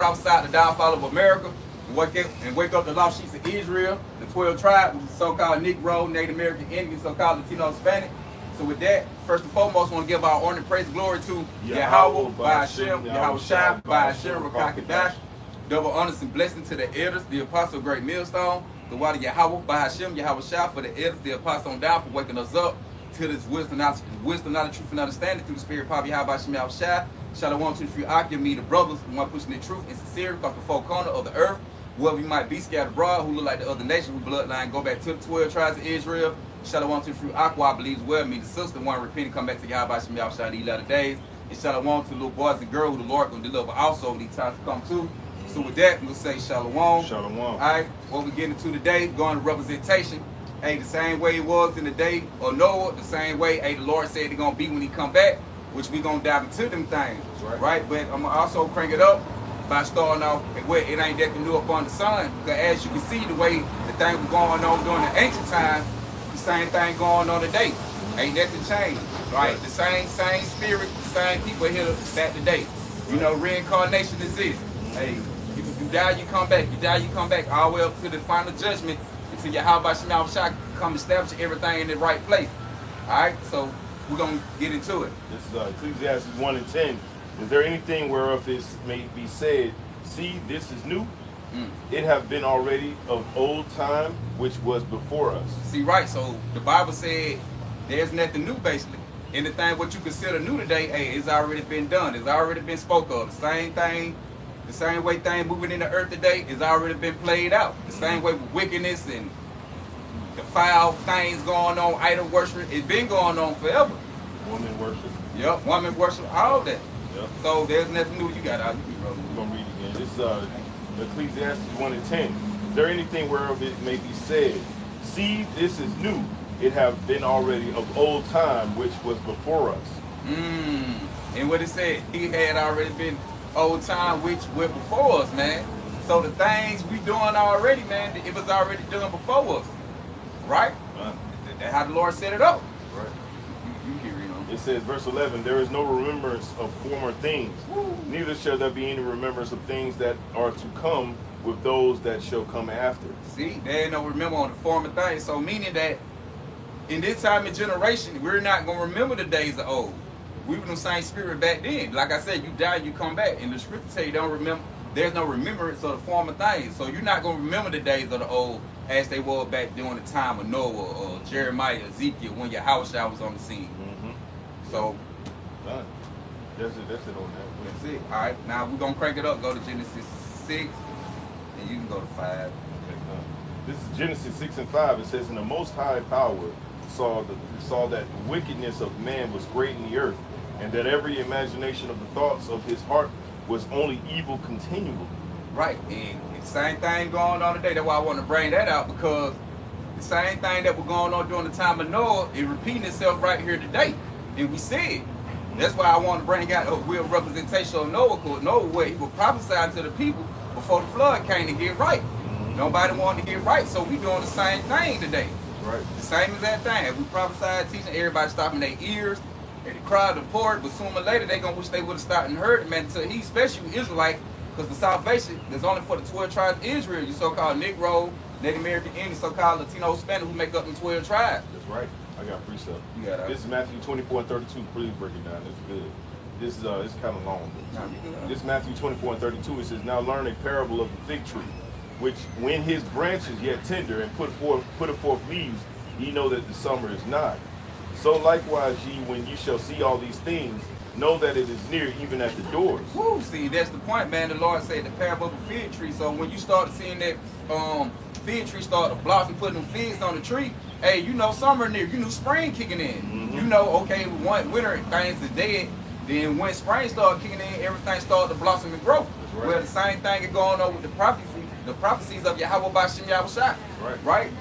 outside the downfall of America and wake up the lost sheets of Israel, the 12 tribes, so-called Negro, Native American Indian, so-called Latino, Hispanic. So with that, first and foremost, I want to give our honor and praise and glory to Yahweh, by Hashem, Yahweh Shai, by Hashem, Rakakadash. Double honors and blessings to the elders, the apostle of Great Millstone, the water Yahweh, by Hashem, Yahweh Shai, for the elders, the apostle on down, for waking us up to this wisdom, not the truth, and understanding through the spirit, Papa Yahweh, by Hashem, Yahweh Shai. Shalom to the few Akim, me, the brothers, the one pushing the truth and sincerity across the four corners of the earth, wherever we might be scattered abroad, who look like the other nations, who bloodline go back to the 12 tribes of Israel. Shalom to the few Aqua, I believe well, me, the sister, one repent and come back to Yahweh, by Hashem, Yahweh Shai, these latter days. And shalom to the little boys and girls who the Lord going to deliver also in these times to come too. So with that, we'll say shalom. Shalom. All right, what we getting into today, going to representation. Hey, the same way it was in the day of Noah, the same way, hey, the Lord said it's going to be when he come back, which we going to dive into them things, right? But I'm going to also crank it up by starting off where it ain't that new up on the sun. Because as you can see, the way the thing was going on during the ancient times, the same thing going on today. Ain't nothing changed, right? The same spirit, the same people here back today. You know, reincarnation exists. Hey, you die, you come back. You die, you come back. All the way up to the final judgment until Yahweh Shema Shai come establish everything in the right place. All right, so we're going to get into it. This is Ecclesiastes 1 and 10. Is there anything whereof it may be said, see, this is new? It have been already of old time, which was before us. See, right, so the Bible said there's nothing new, basically. Anything what you consider new today, hey, it's already been done. It's already been spoke of. The same thing, the same way things moving in the earth today is already been played out. The same way with wickedness and the foul things going on, idol worship, it's been going on forever. Woman worship. Yep, woman worship, all that. Yep. So there's nothing new you got out of you, brother. We're going to read again. This is Ecclesiastes 1 and 10. Is there anything whereof it may be said, see, this is new? It have been already of old time, which was before us. And what it said, he had already been old time, which went before us, man. So the things we doing already, man, it was already done before us. Right? That's how the Lord set it up. Right. You hear it, you know. It says, verse 11, there is no remembrance of former things, neither shall there be any remembrance of things that are to come with those that shall come after. See, there ain't no remember on the former things. So meaning that in this time and generation, we're not going to remember the days of old. We were the same spirit back then. Like I said, you die, you come back. And the scripture tell you don't remember. There's no remembrance of the former things. So you're not going to remember the days of the old as they were back during the time of Noah or Jeremiah, Ezekiel, when your house was on the scene. So done. That's it on that. That's it. All right, now we're going to crank it up. Go to Genesis 6, and you can go to 5. Okay, this is Genesis 6 and 5. It says, and the Most High Power saw that the wickedness of man was great in the earth, and that every imagination of the thoughts of his heart was only evil continually. Right, and the same thing going on today. That's why I want to bring that out, because the same thing that was going on during the time of Noah is repeating itself right here today. And we see it. That's why I want to bring out a real representation of Noah, because Noah, where he was prophesying to the people before the flood came to get right. Nobody wanted to get right, so we doing the same thing today. Right. The same as that thing. We prophesied, teaching, everybody stopping their ears, and the crowd report, but sooner or later they gonna wish they would have stopped and heard it, man. So he, especially Israelite, because the salvation is only for the 12 tribes of Israel. You so-called Negro, Native American Indian, so-called Latino, Hispanic, who make up the 12 tribes. That's right. I got precept. You got this is Matthew 24 and 32. Please break it down. It's good. This is it's kind of long. This is Matthew 24 and 32. It says, now learn a parable of the fig tree, which when his branch is yet tender and putteth forth leaves, ye know that the summer is nigh. So likewise ye, when ye shall see all these things, know that it is near, even at the doors. Woo, see, that's the point, man. The Lord said the parable of the fig tree. So when you start seeing that fig tree start to blossom, putting them figs on the tree, hey, you know summer near. You know spring kicking in. You know, okay, one winter things is dead. Then when spring started kicking in, everything started to blossom and grow. Right. Well, the same thing is going on with the prophecies of Yahweh Bashem Yahweh Shai. Right.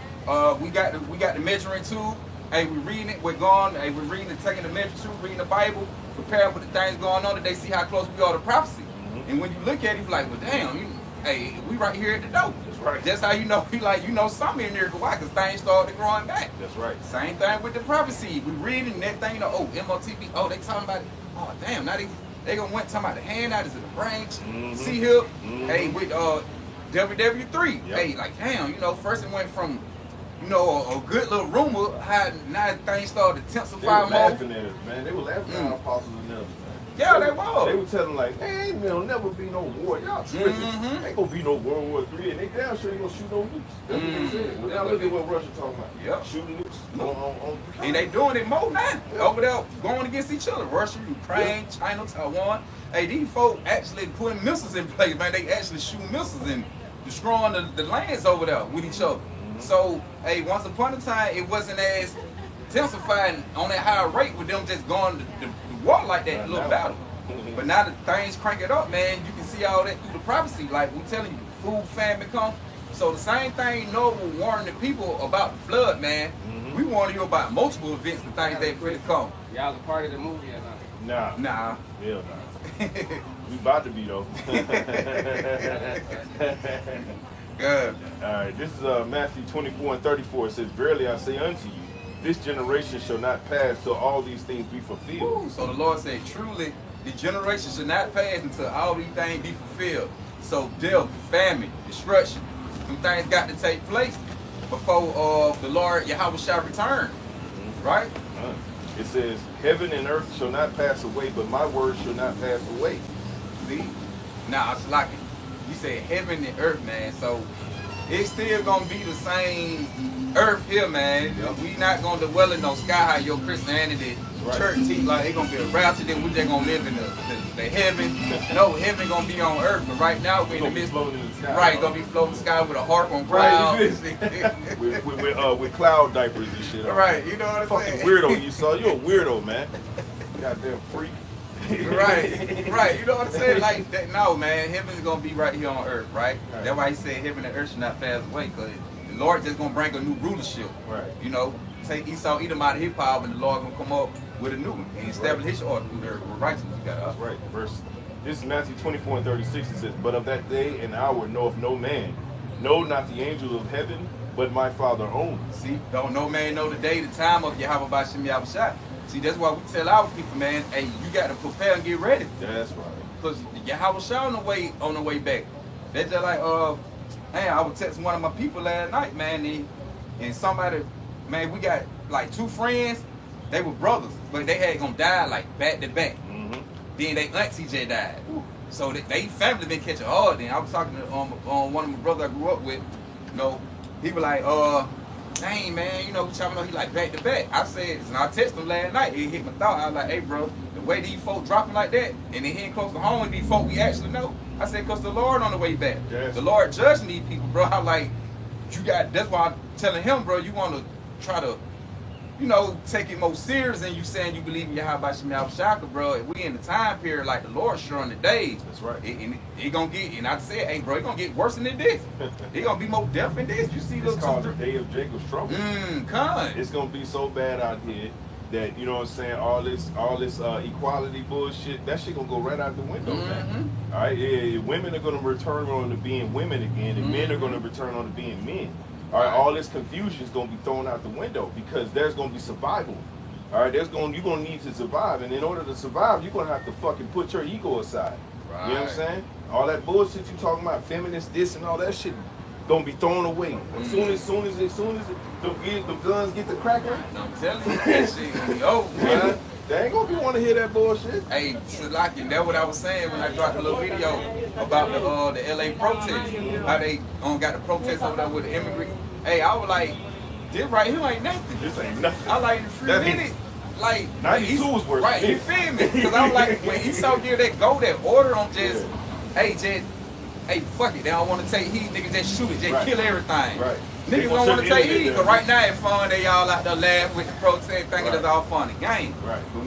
We got the measuring tool. Hey, we reading it. We're going. Hey, we're reading and taking the measuring tool, reading the Bible, preparing for the things going on. Today, see how close we are to prophecy. And when you look at it, you're like, well, damn, hey, we right here at the door. That's right. That's how you know. Something in there. Why? Because things started growing back. That's right. Same thing with the prophecy. We reading that thing. Oh, MOTB. Oh, they talking about it. Oh, damn. Now they gonna went talking about the hand out is in the branch. See here. Hey, with WWE3. Yep. Hey, like damn, you know, first it went from, you know, a good little rumor, how now things started to They intensify were more. laughing at us, man. They were laughing at our apostles and elders, man. Yeah, they was. They were telling like, hey, there'll never be no war. Y'all tripping. Ain't gonna be no World War III, and they damn sure ain't gonna shoot no nukes. That's what they said. Well, now look at what Russia talking about. Yep. Shooting nukes on And they doing it more now. Over there going against each other. Russia, Ukraine, China, Taiwan. Hey, these folk actually putting missiles in place, man. They actually shooting missiles and destroying the lands over there with each other. So, hey, once upon a time, it wasn't as intensified on that high rate with them just going to war like that, little battle. But now that things crank it up, man, you can see all that through the prophecy. Like we telling you, food famine come. So the same thing Noah was warning the people about the flood, man. We warning you about multiple events, the things that finna come. Y'all was a part of the movie or not? Nah. Nah. Hell nah. We about to be though. Good. Alright, this is Matthew 24 and 34. It says, verily I say unto you, this generation shall not pass till all these things be fulfilled. Ooh, so the Lord said, truly, the generation should not pass until all these things be fulfilled. So death, famine, destruction, some things got to take place before the Lord Yahweh shall return. Right? It says, heaven and earth shall not pass away, but my word shall not pass away. See? Now, it's like you said heaven and earth, man. So it's still gonna be the same earth here, man. We not gonna dwell in no sky high, your Christianity church teach like it's gonna be a rapture, then we just gonna live in the heaven. No, heaven gonna be on earth, but right now we in the midst floating in the sky. Right, gonna be floating in the sky with a harp on clouds. with cloud diapers and shit on. Right, you know what I'm Fucking saying? weirdo, you saw. You're a weirdo, man. Goddamn freak. right. You know what I'm saying? Like that. No, man. Heaven is gonna be right here on earth, right? That's why he said heaven and earth should not pass away, because the Lord just gonna bring a new rulership. Right. You know, take Esau, Edom out of his power, and the Lord gonna come up with a new one and establish his order through their righteousness. You got That's right. This is Matthew 24 and 36. It says, but of that day and hour knoweth no man, no, not the angels of heaven, but my Father only. See, don't no man know the day, the time of Yahweh B'Shem Yahushua. See, that's why we tell our people, man, hey, you got to prepare and get ready. That's right. Because Yahushua on the way back. That's just like, man, I was texting one of my people last night, man, and somebody, man, we got like two friends, they were brothers, but they had gonna die like back to back. Then they auntie just died. So they family been catching hard. Then I was talking to one of my brothers I grew up with, you know, he was like, dang, man, you know, he like back to back. I said, and I texted him last night, it hit my thought. I was like, hey, bro, the way these folk dropping like that, and they hitting close to home with these folk we actually know. I said, because the Lord on the way back. Yes. The Lord judging these people, bro. I'm like, that's why I'm telling him, bro, you want to try to, you know, take it more serious than you saying you believe in Yahweh Shemel Shaka, bro. If we in the time period like the Lord showing the days. That's right. It gonna get, and I said, hey, bro, it gonna get worse than this. It gonna be more death than this. You see, It's those called the day of Jacob's trouble. It's gonna be so bad out here that, you know what I'm saying, all this equality bullshit, that shit gonna go right out the window, man. All right, yeah, women are gonna return on to being women again, and men are gonna return on to being men. All right, all this confusion is gonna be thrown out the window because there's gonna be survival. All right, you're gonna need to survive, and in order to survive, you're gonna have to fucking put your ego aside. Right. You know what I'm saying? All that bullshit you talking about, feminist this and all that shit, gonna be thrown away. As soon as the guns get to cracking, I'm telling you, that shit gonna be over, man. they ain't gonna be want to hear that bullshit. Hey, Shalaki, that's what I was saying when I dropped a little video about the LA protest. How they got the protest over there with the immigrants. Hey, I was like, this right here ain't nothing. This ain't nothing. I like the free That minute. Like 92 was worse. Right, you feel me? Because I was like, when Esau give that order on just, hey, fuck it. They don't want to take heat, niggas just shoot it, just kill everything. Right. Niggas don't want to take heat, but right now it's fun. They all out there laughing with the protest, thinking it's all fun and game. Right. But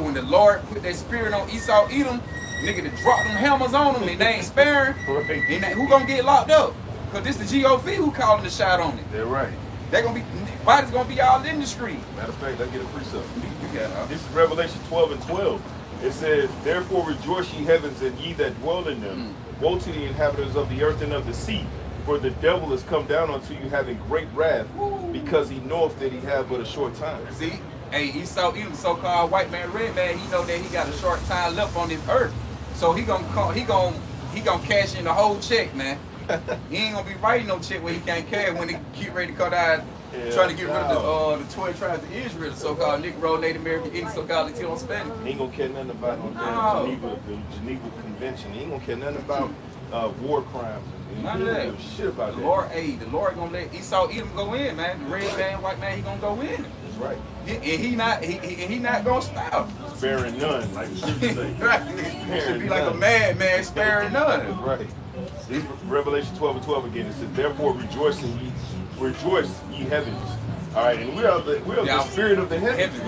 when the Lord put that spirit on Esau, Edom, nigga to drop them hammers on them and they ain't sparing, and who gonna get locked up? Because this the GOV who calling the shot on it. They're right. They gonna be, bodies gonna be all in the street. Matter of fact, I get a precept. Yeah. This is Revelation 12 and 12. It says, therefore rejoice ye heavens and ye that dwell in them. Woe to the inhabitants of the earth and of the sea. For the devil is come down unto you having great wrath, because he knoweth that he have but a short time. See, hey, Esau, Edom, so-called white man, red man, he know that he got a short time left on this earth. So he gonna he gonna cash in the whole check, man. He ain't gonna be writing no check where he can't cash when they get ready to cut out. Trying to get rid of the 12 tribes of Israel, the so-called Negro, Native American, Indian, so-called Latino, Spanish. He ain't gonna care nothing about the Geneva Convention. He ain't gonna care nothing about war crimes. None of that. Shit about the that. Lord, the Lord gonna let Esau Edom go in, man. The red man, white man, he gonna go in. That's right. And he not gonna stop. Sparing none, like the scripture say. Right. Should be like a madman sparing none. Right. Revelation 12:12 again. It says, "Therefore rejoice ye heavens." All right, and we are the spirit of the heavens.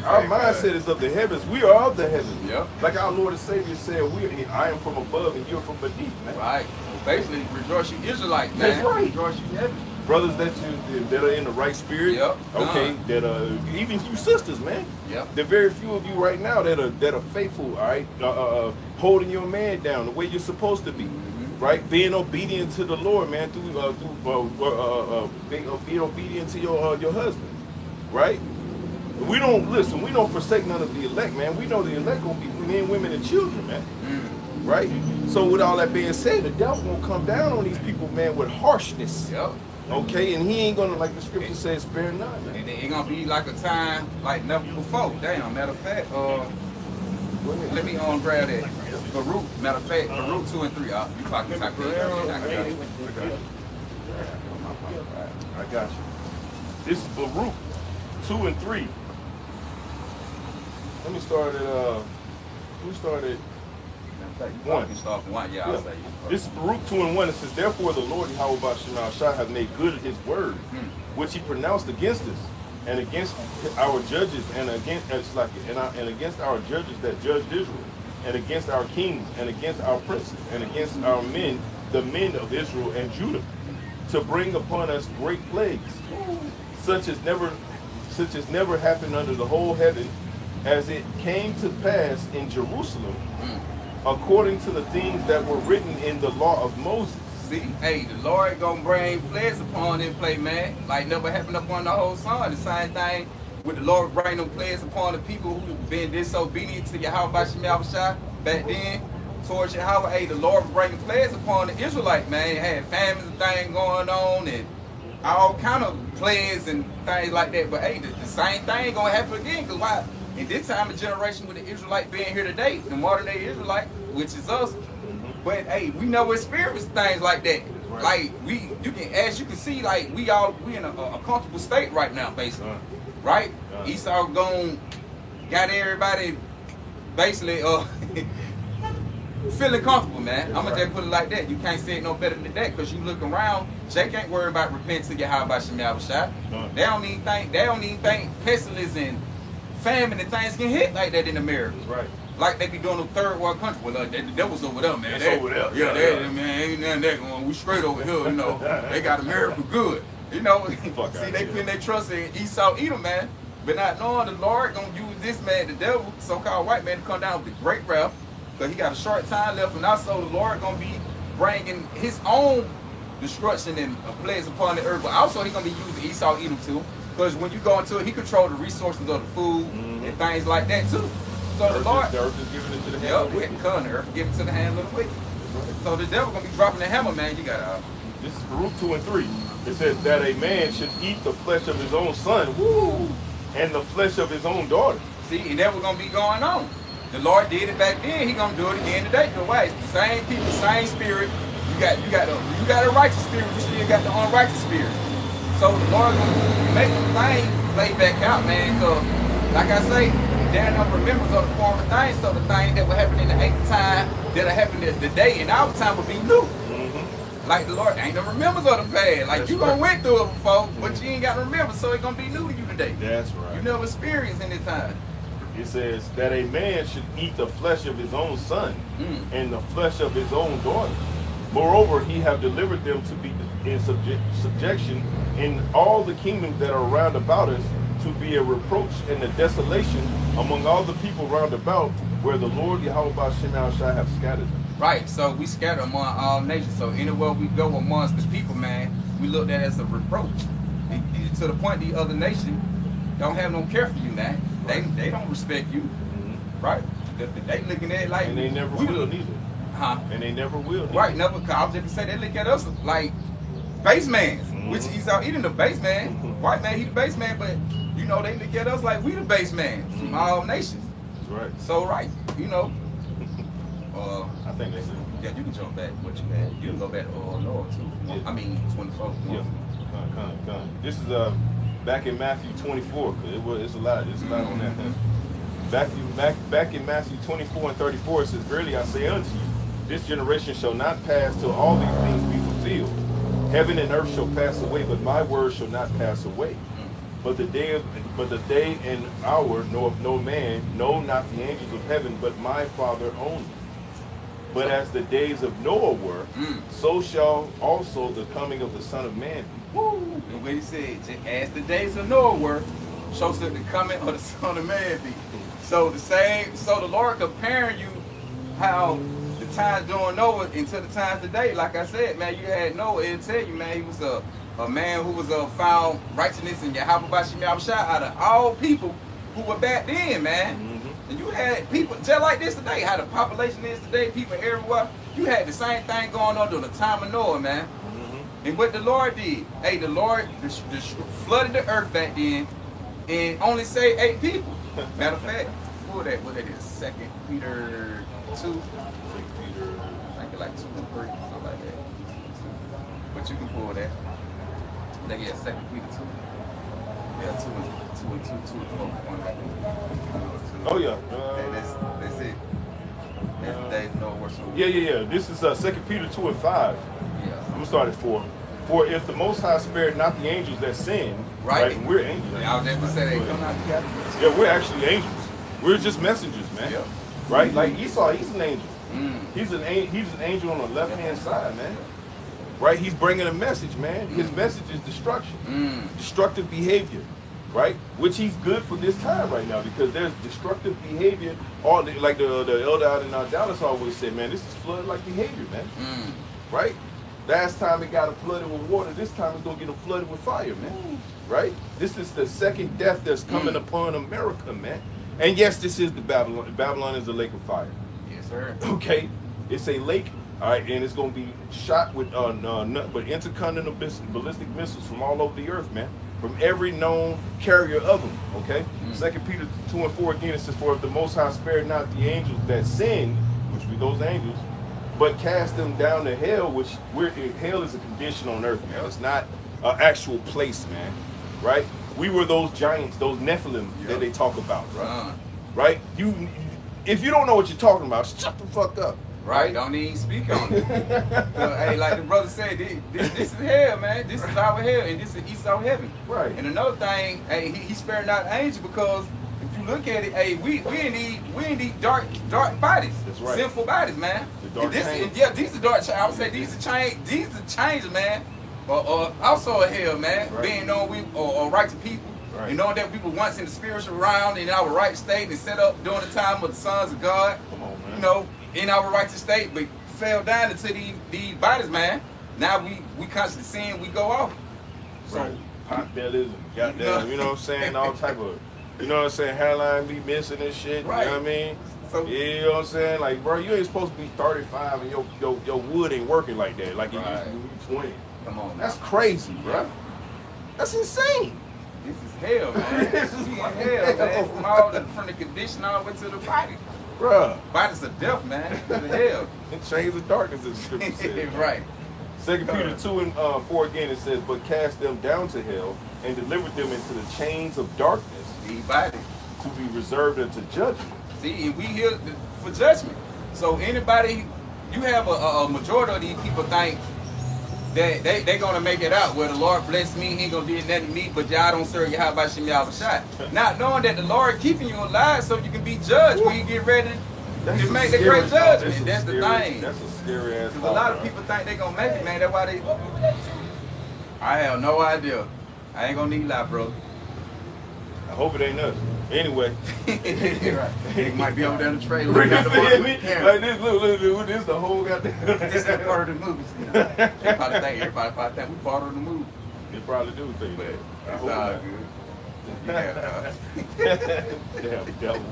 Our mindset is of the heavens. We are of the heavens. Yep. Like our Lord and Savior said, I am from above and you're from beneath, man. Right. Basically, rejoice you Israelite, man. That's right. Rejoice you heavens. Brothers that are in the right spirit. Yep. Okay. That even you sisters, man. Yep. There are very few of you right now that are faithful. All right. Holding your man down the way you're supposed to be. Right, being obedient to the Lord, man, being obedient to your husband, right? We don't forsake none of the elect, man. We know the elect gonna be men, women, and children, man. Right? So with all that being said, the devil gonna come down on these people, man, with harshness. Yep. Okay, and he ain't gonna, like the scripture says, spare none. Man. And it ain't gonna be like a time like never before. Damn, matter of fact, let me grab that. Baruch, matter of fact, Baruch 2 and 3. You talking type of I got you. This is Baruch 2 and 3. Let me start at 1. Start from 1. Yeah, I'll say. This is Baruch 2 and 1. It says, "Therefore the Lord Yahweh Shah hath made good his word, which he pronounced against us, and against our judges, and against our judges that judged Israel, and against our kings, and against our princes, and against our men, the men of Israel and Judah, to bring upon us great plagues, such as never happened under the whole heaven, as it came to pass in Jerusalem, according to the things that were written in the law of Moses." See, hey, the Lord gonna bring plagues upon them play, man. Like never happened upon the whole son. The same thing with the Lord bringing them plagues upon the people who been disobedient to Yahweh Shah back then towards Yahweh. Hey, the Lord bringing plagues upon the Israelite, man. Had famines and things going on and all kind of plagues and things like that. But hey, the same thing gonna happen again. Cause why? In this time of generation with the Israelite being here today, the modern day Israelite, which is us. But hey, we never experienced things like that. Right. Like you can see, like we in a comfortable state right now, basically. Right? Esau got everybody basically feeling comfortable, man. I'm gonna just put it like that. You can't say it no better than that, because you look around, Jake ain't worried about repenting to Yahweh Shah. They don't even think pestilence and famine and things can hit like that in America. Right. Like they be doing the third world country. Well, that was over there, man. That's over there. Yeah, man, ain't nothing that going. We straight over here, you know. They got America good. You know, see, they putting their trust in Esau Edom, man. But not knowing the Lord gonna use this man, the devil, so-called white man, to come down with the great wrath, because he got a short time left, and also the Lord gonna be bringing his own destruction and plagues upon the earth. But also he's gonna be using Esau Edom too, because when you go into it, he control the resources of the food and things like that too. So the Lord, the earth is giving it to the hand of the wicked. The earth give it to the hand of the wicked. So the devil gonna be dropping the hammer, man. You got this is Baruch 2 and 3. It says that a man should eat the flesh of his own son, and the flesh of his own daughter. See, and that was gonna be going on. The Lord did it back then. He gonna do it again today. Because why? It's the same people, same spirit. You got a righteous spirit. You still got the unrighteous spirit. So the Lord gonna make the thing play back out, man. Because like I say, there are no remembrance of the former things. So the thing that will happen in the 8th time that'll happen today in our time will be new. Like the Lord ain't no remembrance of the past. Like you gonna went through it before, but you ain't got to remember, so it's gonna be new to you today. That's right. You never experienced any time. It says that a man should eat the flesh of his own son and the flesh of his own daughter. Moreover, he have delivered them to be in subjection in all the kingdoms that are round about us, to be a reproach and a desolation among all the people round about, where the Lord Yahweh shall have scattered them. Right, so we scatter among all nations. So anywhere we go amongst the people, man, we look at it as a reproach. To the point the other nation don't have no care for you, man. They don't respect you. Right? They looking at it like, and they never will neither. and they never will. Right, never. Cause I was just gonna say, they look at us like base man, which he's out eating the base man. White man, he the base man, but you know they look at us like we the base man from all nations. That's right. So right, you know. I think that's it. Yeah, you can jump back what you had. You can go back to Noah too. Yeah. I mean 24. Yeah. Come. This is back in Matthew 24. It's a lot. It's a lot on that. Back in Matthew 24 and 34, it says, "Verily I say unto you, this generation shall not pass till all these things be fulfilled. Heaven and earth shall pass away, but my word shall not pass away. But the day and hour knoweth no man, no, not the angels of heaven, but my Father only. But as the days of Noah were, so shall also the coming of the Son of Man be." Woo! And what he said, as the days of Noah were, so shall the coming of the Son of Man be. So the Lord comparing you how the times during Noah into the times today. Like I said, man, you had Noah, it'll tell you, man, he was a man who was found righteousness in Yahweh Bashim Yahushua out of all people who were back then, man. And you had people just like this today, how the population is today, people everywhere. You had the same thing going on during the time of Noah, man. And what the Lord did, the Lord flooded the earth back then and only saved 8 people. Matter of fact, what that is, 2 Peter 2. 2 Peter, I think like 2 and 3, something like that. But you can pull that. I think 2 Peter 2. Yeah, 2 and 2 and 4. 1 right there. Oh yeah. That's it. There's no worse. Yeah. This is 2 Peter 2 and 5. Yeah. I'm gonna start at 4. For if the Most High spared not the angels that sinned, right? And we're angels. Yeah, I was just gonna say they come out together. Yeah, we're actually angels. We're just messengers, man. Yeah. Right? Like Esau, he's an angel. He's an angel on the left hand side, man. Right? He's bringing a message, man. His message is destruction, destructive behavior, right? Which he's good for this time right now because there's destructive behavior. Like the elder out in Dallas always said, man, this is flood-like behavior, man. Right? Last time it got flooded with water, this time it's gonna get flooded with fire, man. Right? This is the second death that's coming upon America, man. And yes, this is the Babylon. Babylon is a lake of fire. Yes, sir. Okay, it's a lake, all right, and it's gonna be shot with intercontinental ballistic missiles from all over the earth, man. From every known carrier of them. Okay. 2 Peter 2 and 4 again, it says, "For if the Most High spared not the angels that sinned," which be those angels, "but cast them down to hell," hell is a condition on earth, man. It's not an actual place, man. Right? We were those giants, those Nephilim that they talk about, right? Right? If you don't know what you're talking about, shut the fuck up. Right? Don't even speak on it. Hey, like the brother said, this is hell, man. This is our hell, and this is Esau heaven. Right. And another thing, hey, he spared not the angel because if you look at it, hey, we need dark bodies. That's right. Sinful bodies, man. The dark chains. These are dark. I would say these are changes, man. Also a hell, man. Right. Being known or righteous people. Right. And knowing that we were once in the spiritual realm in our right state and set up during the time of the sons of God. Come on, man. You know, in our righteous state, but fell down into these bodies, man. Now we constantly sin, we go off. So right. Pot bellies and goddamn, you know what I'm saying? All type of, you know what I'm saying? Hairline be missing and shit. Right. You know what I mean? So, you know what I'm saying? Like, bro, you ain't supposed to be 35 and your wood ain't working like that. Like it used to be 20. Come on, man. That's crazy, bro. That's insane. This is hell, man. This is hell, man. From the condition all the way to the body. Bruh. Bodies of death, man. This is hell. And chains of darkness, as the scripture says. Right. 2 Peter 2 and 4 again, it says, "But cast them down to hell and deliver them into the chains of darkness, these bodies, to be reserved unto judgment." See, and we here for judgment. So anybody, you have a majority of these people think that they gonna make it out. Well, the Lord bless me, he ain't gonna do nothing to me, but y'all don't serve Yahweh Shem Yahushua. Not knowing that the Lord keeping you alive so you can be judged when you get ready to make the great judgment. That's the thing. That's a scary ass thought. A lot of people think they gonna make it, man. That's why they. I have no idea. I ain't gonna need lie, bro. I hope it ain't us. Anyway. Right. It might be over there in the trailer. Like this, look, this the whole goddamn. This is part of the movie. You know? Everybody probably think we part of the movie. They probably do think that. It's all good. Yeah, Damn devil.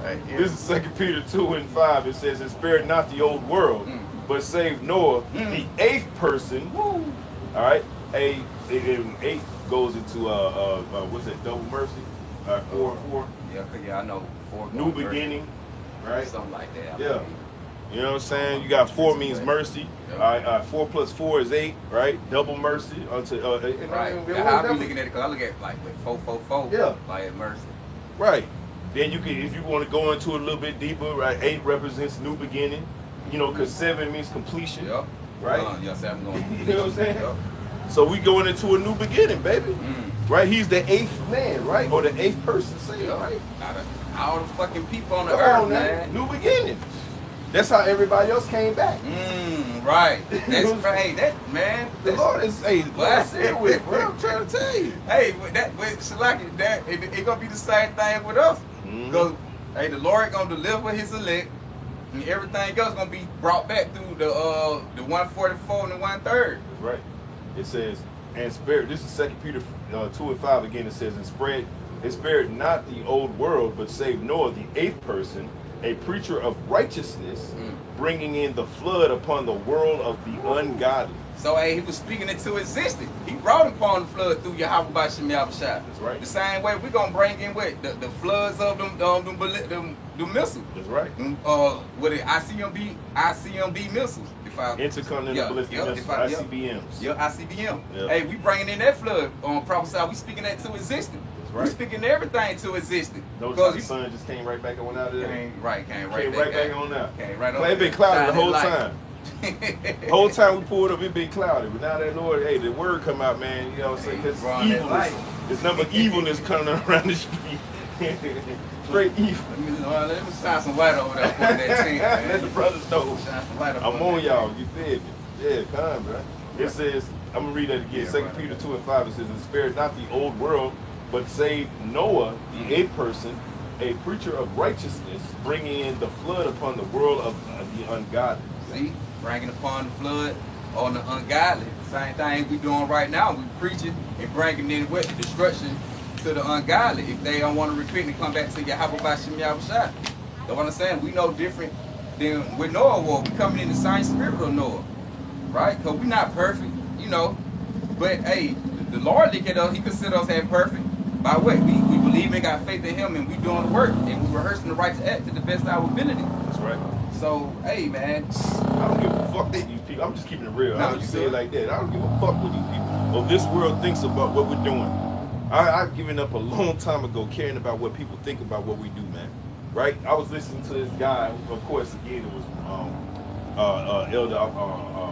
Right, yeah. This is 2 Peter 2:5. It says, and spared not the old world, but saved Noah, the eighth person. Woo. All right, and 8 goes into what's that? Double mercy. 4. Yeah, I know. 4 New beginning, right? Something like that. Yeah. You know what I'm saying? You got 4 means mercy. Yep. All right, 4 plus 4 is 8, right? Double mercy. Right. That's how I be looking at it, because I look at like 4. Yeah. Like mercy. Right. Then you can, if you want to go into it a little bit deeper, right? 8 represents new beginning. You know, because 7 means completion. Yep. Right? Yes, 7 going. You know what I'm saying? Yep. So we going into a new beginning, baby. Right? He's the 8th man, right? Or the 8th person saved, right? All the fucking people on the Come earth, on, man. New beginning. That's how everybody else came back. Right. That's right. That man. The Lord is blessed with, bro. I'm trying to tell you. Hey, with Shalaki, that it gonna be the same thing with us. Because hey, the Lord gonna deliver His elect, and everything else gonna be brought back through the 144 and the 1/3. That's right. It says, and spared. This is 2 Peter 2:5 again. It says, and spared not the old world, but saved Noah, the 8th person, a preacher of righteousness, bringing in the flood upon the world of the ungodly. So hey, He was speaking into existence. He brought upon the flood through Yahweh Bashim Yahushua. That's right. The same way we're gonna bring in what the floods of them missiles. That's right. With the ICMB missiles. Intercontinental ballistic missiles, ICBMs. Yeah, ICBM. Yeah. Hey, we bringing in that flood on prophesy. We speaking that to existence. That's right. We speaking everything to existence. Notice how the sun just came right back on out of there. Came right Came right back on out. Came right It been cloudy the whole time. The whole time we pulled up, it been cloudy. But now that Lord, hey, the word come out, man. You know what I'm saying? Because evilness, there's number evilness coming around the street. Straight evil. Let me shine some light over there for that team, man. Let the brothers know. Shine some light I'm on y'all. You feel me? Yeah, come, bro. It says, I'm gonna read that again. 2 Peter 2:5. It says, and spared not the old world, but saved Noah, the 8th person, a preacher of righteousness, bringing in the flood upon the world of the ungodly. See, bringing upon the flood on the ungodly. Same thing we doing right now. We preaching and bringing in what destruction to the ungodly if they don't want to repent and come back to Yahweh Bashim Yahushua. That's what I'm saying. We know different than with Noah was. We coming in the same spirit of Noah, right? Because we not perfect, you know. But hey, the Lord look at us. He consider us as perfect. By what? We believe and got faith in Him, and we doing the work, and we rehearsing the righteous act to the best of our ability. That's right. So, hey, man. I don't give a fuck with these people. I'm just keeping it real. No, I just say it like that. I don't give a fuck what these people or this world thinks about what we're doing. I've given up a long time ago caring about what people think about what we do, man. Right? I was listening to this guy. Of course, again, it was Elder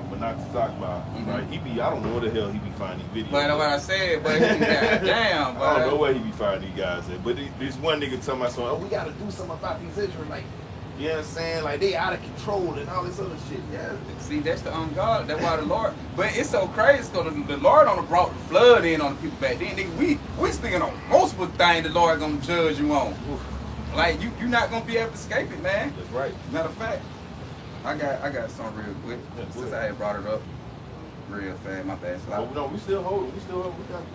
Manat Sakba. Right? I don't know where the hell he be finding videos. But what I said, but damn, but I don't know where he be finding these guys at. But this one nigga tell my son, oh, we got to do something about these Israelites. You know what I'm saying? Like, they out of control and all this other shit. Yeah. See, that's the ungodly. That's why the Lord. But it's so crazy because the Lord only brought the flood in on the people back then. Nigga, we speaking on multiple things the Lord gonna judge you on. Like, you're not gonna be able to escape it, man. That's right. Matter of fact, I got something real quick. Since I had brought it up real fast, my bad. But no, we still holding. We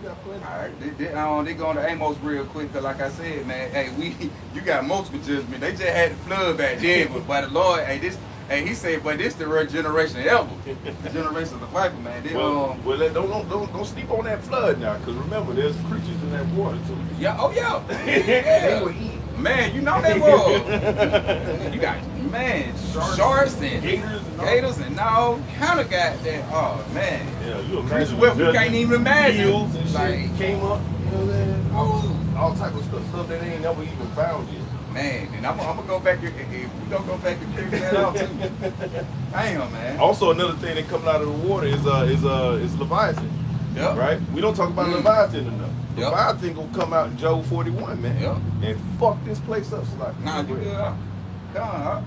got plenty. All right, they going to Amos real quick, because like I said, man, hey, you got multiple judgment. They just had the flood back then, but by the Lord, he said, but this the real generation ever. The generation of the Bible, man. They, don't sleep on that flood now, because remember, there's creatures in that water too. Yeah, oh yeah. They were eating. Man, you know they was. You got, man, sharks and gators and all kind of goddamn, oh man. Yeah, you Creatures imagine. we can't even imagine. Eels and like, shit came up, you know what I'm saying? All type of stuff that they ain't never even found yet. Man, and I'm gonna go back, if we gonna go back and figure that out too. Damn, man. Also, another thing that comes out of the water is Leviathan. Yep. Right? We don't talk about Leviathan enough. Yep. Leviathan gonna come out in Job 41, man. Yep. And fuck this place up, Slack. Nah, you good. Come on,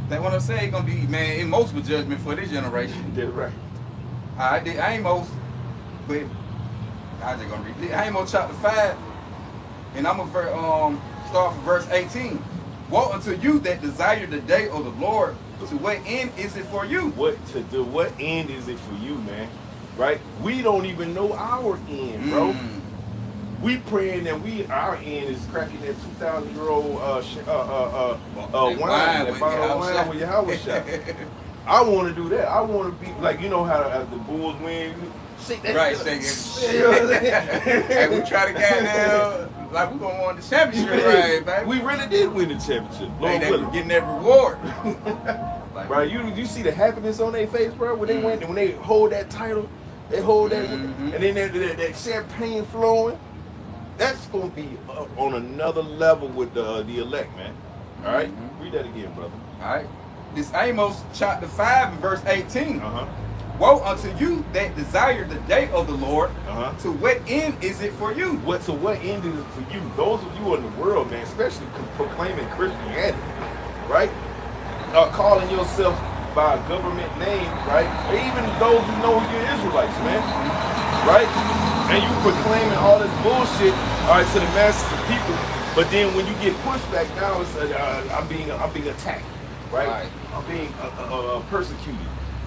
That's what I'm saying. Gonna be, man, in multiple judgment for this generation. That's right. I ain't most, but I just gonna read. Amos chapter 5, and I'm gonna start from verse 18. Woe unto you that desire the day of the Lord. To what end is it for you? What end is it for you, man? Right? We don't even know our end, bro. We praying that our end is cracking that 2,000-year-old wine, that bottle of wine with your house shot. I want to do that. I want to be like, you know how the Bulls win. Shake that right, shit. shake it. Hey, we try to get down like we gonna win the championship, right, baby? We really did win the championship. Hey, they were getting that reward. Like, bro, you see the happiness on their face, bro, when they win, when they hold that title, they hold that, and then that champagne flowing. That's gonna be on another level with the elect, man. All right, read that again, brother. All right, this Amos chapter 5 and verse 18. Uh-huh. Woe unto you that desire the day of the Lord. To what end is it for you? To what end is it for you? Those of you in the world, man, especially proclaiming Christianity, right? Calling yourself by a government name, right? Or even those who know you're Israelites, man, right? And you proclaiming all this bullshit, all right, to the masses of people. But then when you get pushed back now, it's I'm being attacked, right? I'm being persecuted.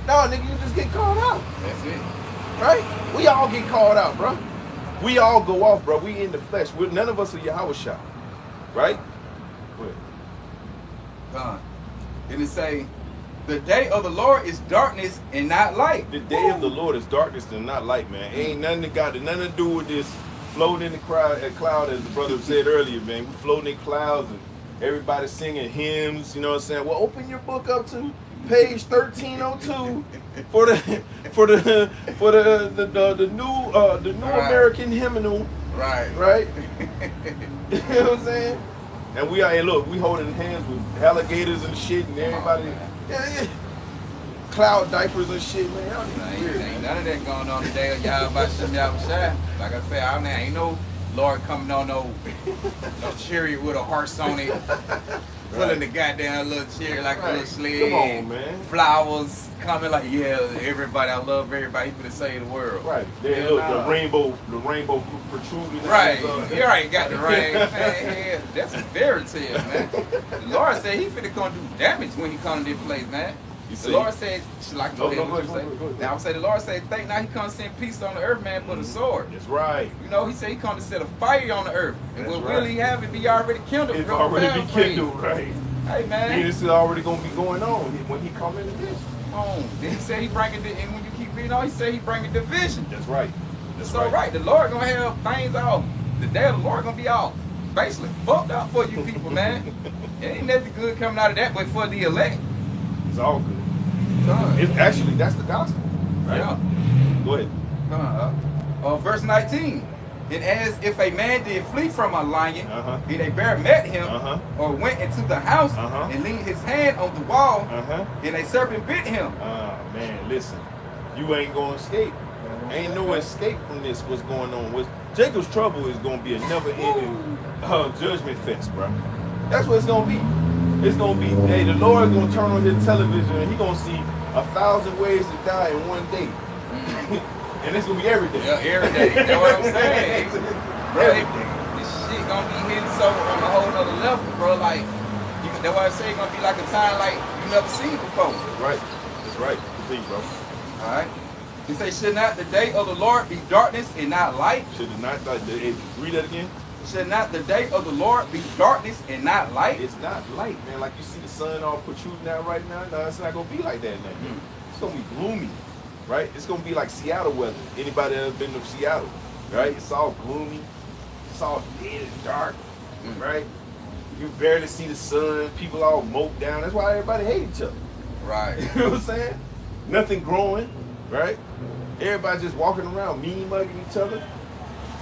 No, nigga, you just get called out. That's it. Right? We all get called out, bro. We all go off, bro. We in the flesh. None of us are Yahweh shot. Right? Go ahead. Then it say, the day of the Lord is darkness and not light. The day of the Lord is darkness and not light, man. Ain't nothing nothing to do with this floating in the cloud, as the brother said earlier, man. We floating in clouds and everybody singing hymns, you know what I'm saying? Well, open your book up to page 1302 for the new American hymnal. Right. You know what I'm saying? And we holding hands with alligators and shit and everybody. Cloud diapers and shit, man. Ain't none of that going on today. Y'all about to shine. Like I said, ain't no Lord coming on no chariot with a horse on it. Pulling the goddamn little chariot like a little sled. Come on, man. Flowers coming like, everybody, I love everybody for to save the world. Right. Then look, the rainbow protruding. Right. You already got the rain. Man, that's a fairy tale, man. The Lord said he finna come do damage when he come to this place, man. The Lord said, like now I'm saying the Lord said, think now he comes to send peace on the earth, man, with a sword. That's right. You know, he said he comes to set a fire on the earth. And what will he have it be already kindled? It's already be kindled, right. Hey, man. This is already going to be going on when he come into this. Then he said he bringing, and when you keep reading on, he said he bringing division. That's right. That's so right. The Lord going to have things all, the day of the Lord going to be all basically fucked up for you people, man. It ain't nothing good coming out of that, but for the elect. It's all good. It's actually, that's the gospel. Right? Yeah. Go ahead. Verse 19. And as if a man did flee from a lion, and a bear met him, or went into the house and leaned his hand on the wall, and a serpent bit him. Man, listen, you ain't gonna escape. Ain't no escape from this. What's going on? Jacob's trouble is gonna be a never-ending judgment fest, bro. That's what it's gonna be. It's gonna be, hey, the Lord gonna turn on his television and he gonna see 1,000 ways to die in one day. And it's gonna be every day. Yeah, every day. You know what I'm saying? Bro, this shit gonna be hitting so on a whole nother level, bro. Like, that's why I say it's gonna be like a time like you never seen before. That's right. That's right. Continue, bro. Alright. He say, should not the day of the Lord be darkness and not light? Should it not, read that again? Should not the day of the Lord be darkness and not light? It's not light, man. Like you see the sun all protruding out right now. No, it's not gonna be like that, man. It's gonna be gloomy, right? It's gonna be like Seattle weather. Anybody ever been to Seattle, right? It's all gloomy. It's all dead and dark, right? You barely see the sun. People all moped down. That's why everybody hate each other. Right. You know what I'm saying? Nothing growing, right? Everybody just walking around mean mugging each other.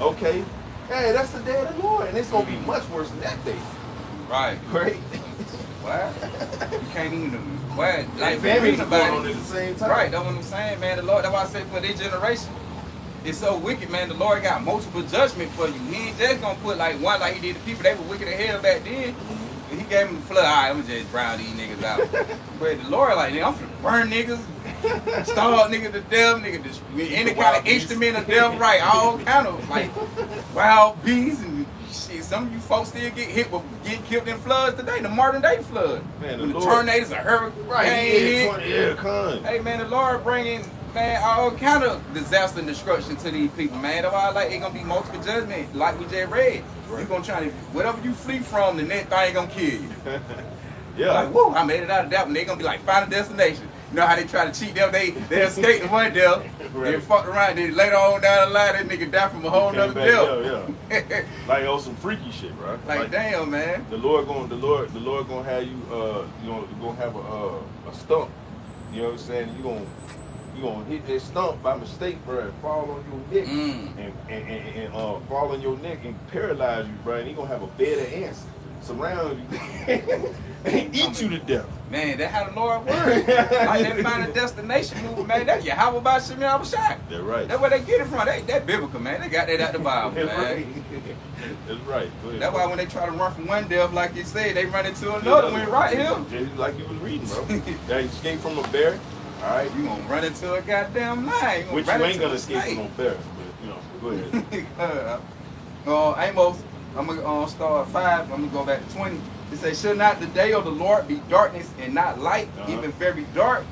Okay. Hey, that's the day of the Lord, and it's gonna be much worse than that day. Right. Right? What? You can't even what? Like family's about going on at the same time. Right, that's what I'm saying, man. The Lord, that's why I say for this generation, it's so wicked, man. The Lord got multiple judgment for you. He ain't just gonna put like one like he did the people. They were wicked as hell back then. He gave them the flood. All right, I'm just drown these niggas out. But the Lord like, I'm finna burn niggas, starve niggas to death, nigga, any kind of instrument of death, right? All kind of like wild beasts and shit. Some of you folks still get hit with getting killed in floods today, the modern day flood. Man, when the tornadoes, a hurricane, right? Hey man, the Lord bringing man, all kind of disaster and destruction to these people, man. That's why like it's gonna be multiple judgment, like we just read. Right. You gonna try to whatever you flee from, the next thing gonna kill you. Yeah. Like, whoa, I made it out of that one. They gonna be like final destination. You know how they try to cheat them? They escaped the one death. Right. They fucked around. Then later on down the line, that nigga died from a whole nother death. Yeah. Like on some freaky shit, right? Like damn, man. The Lord gonna have you you're gonna have a stump. You know what I'm saying? You gonna hit that stump by mistake, bro, and fall on your neck and fall on your neck and paralyze you, bro. And he gonna have a bed of ants surround you and eat you to death. Man, that's how the Lord works. Like that final destination movie, man. That Yahweh by Shimmy Abishai. That's right. That's where they get it from. That biblical, man. They got that out the Bible, man. That's right. Go ahead, That's bro. why when they try to run from one death, like you said, they run into another one right here. Just like you was reading, bro. That escape from a bear. All right. You gonna run into a goddamn lion. Which you ain't gonna escape from no bear. But, go ahead. Amos, I'm gonna start at 5. I'm gonna go back to 20. It says, "Should not the day of the Lord be darkness and not light, even very dark,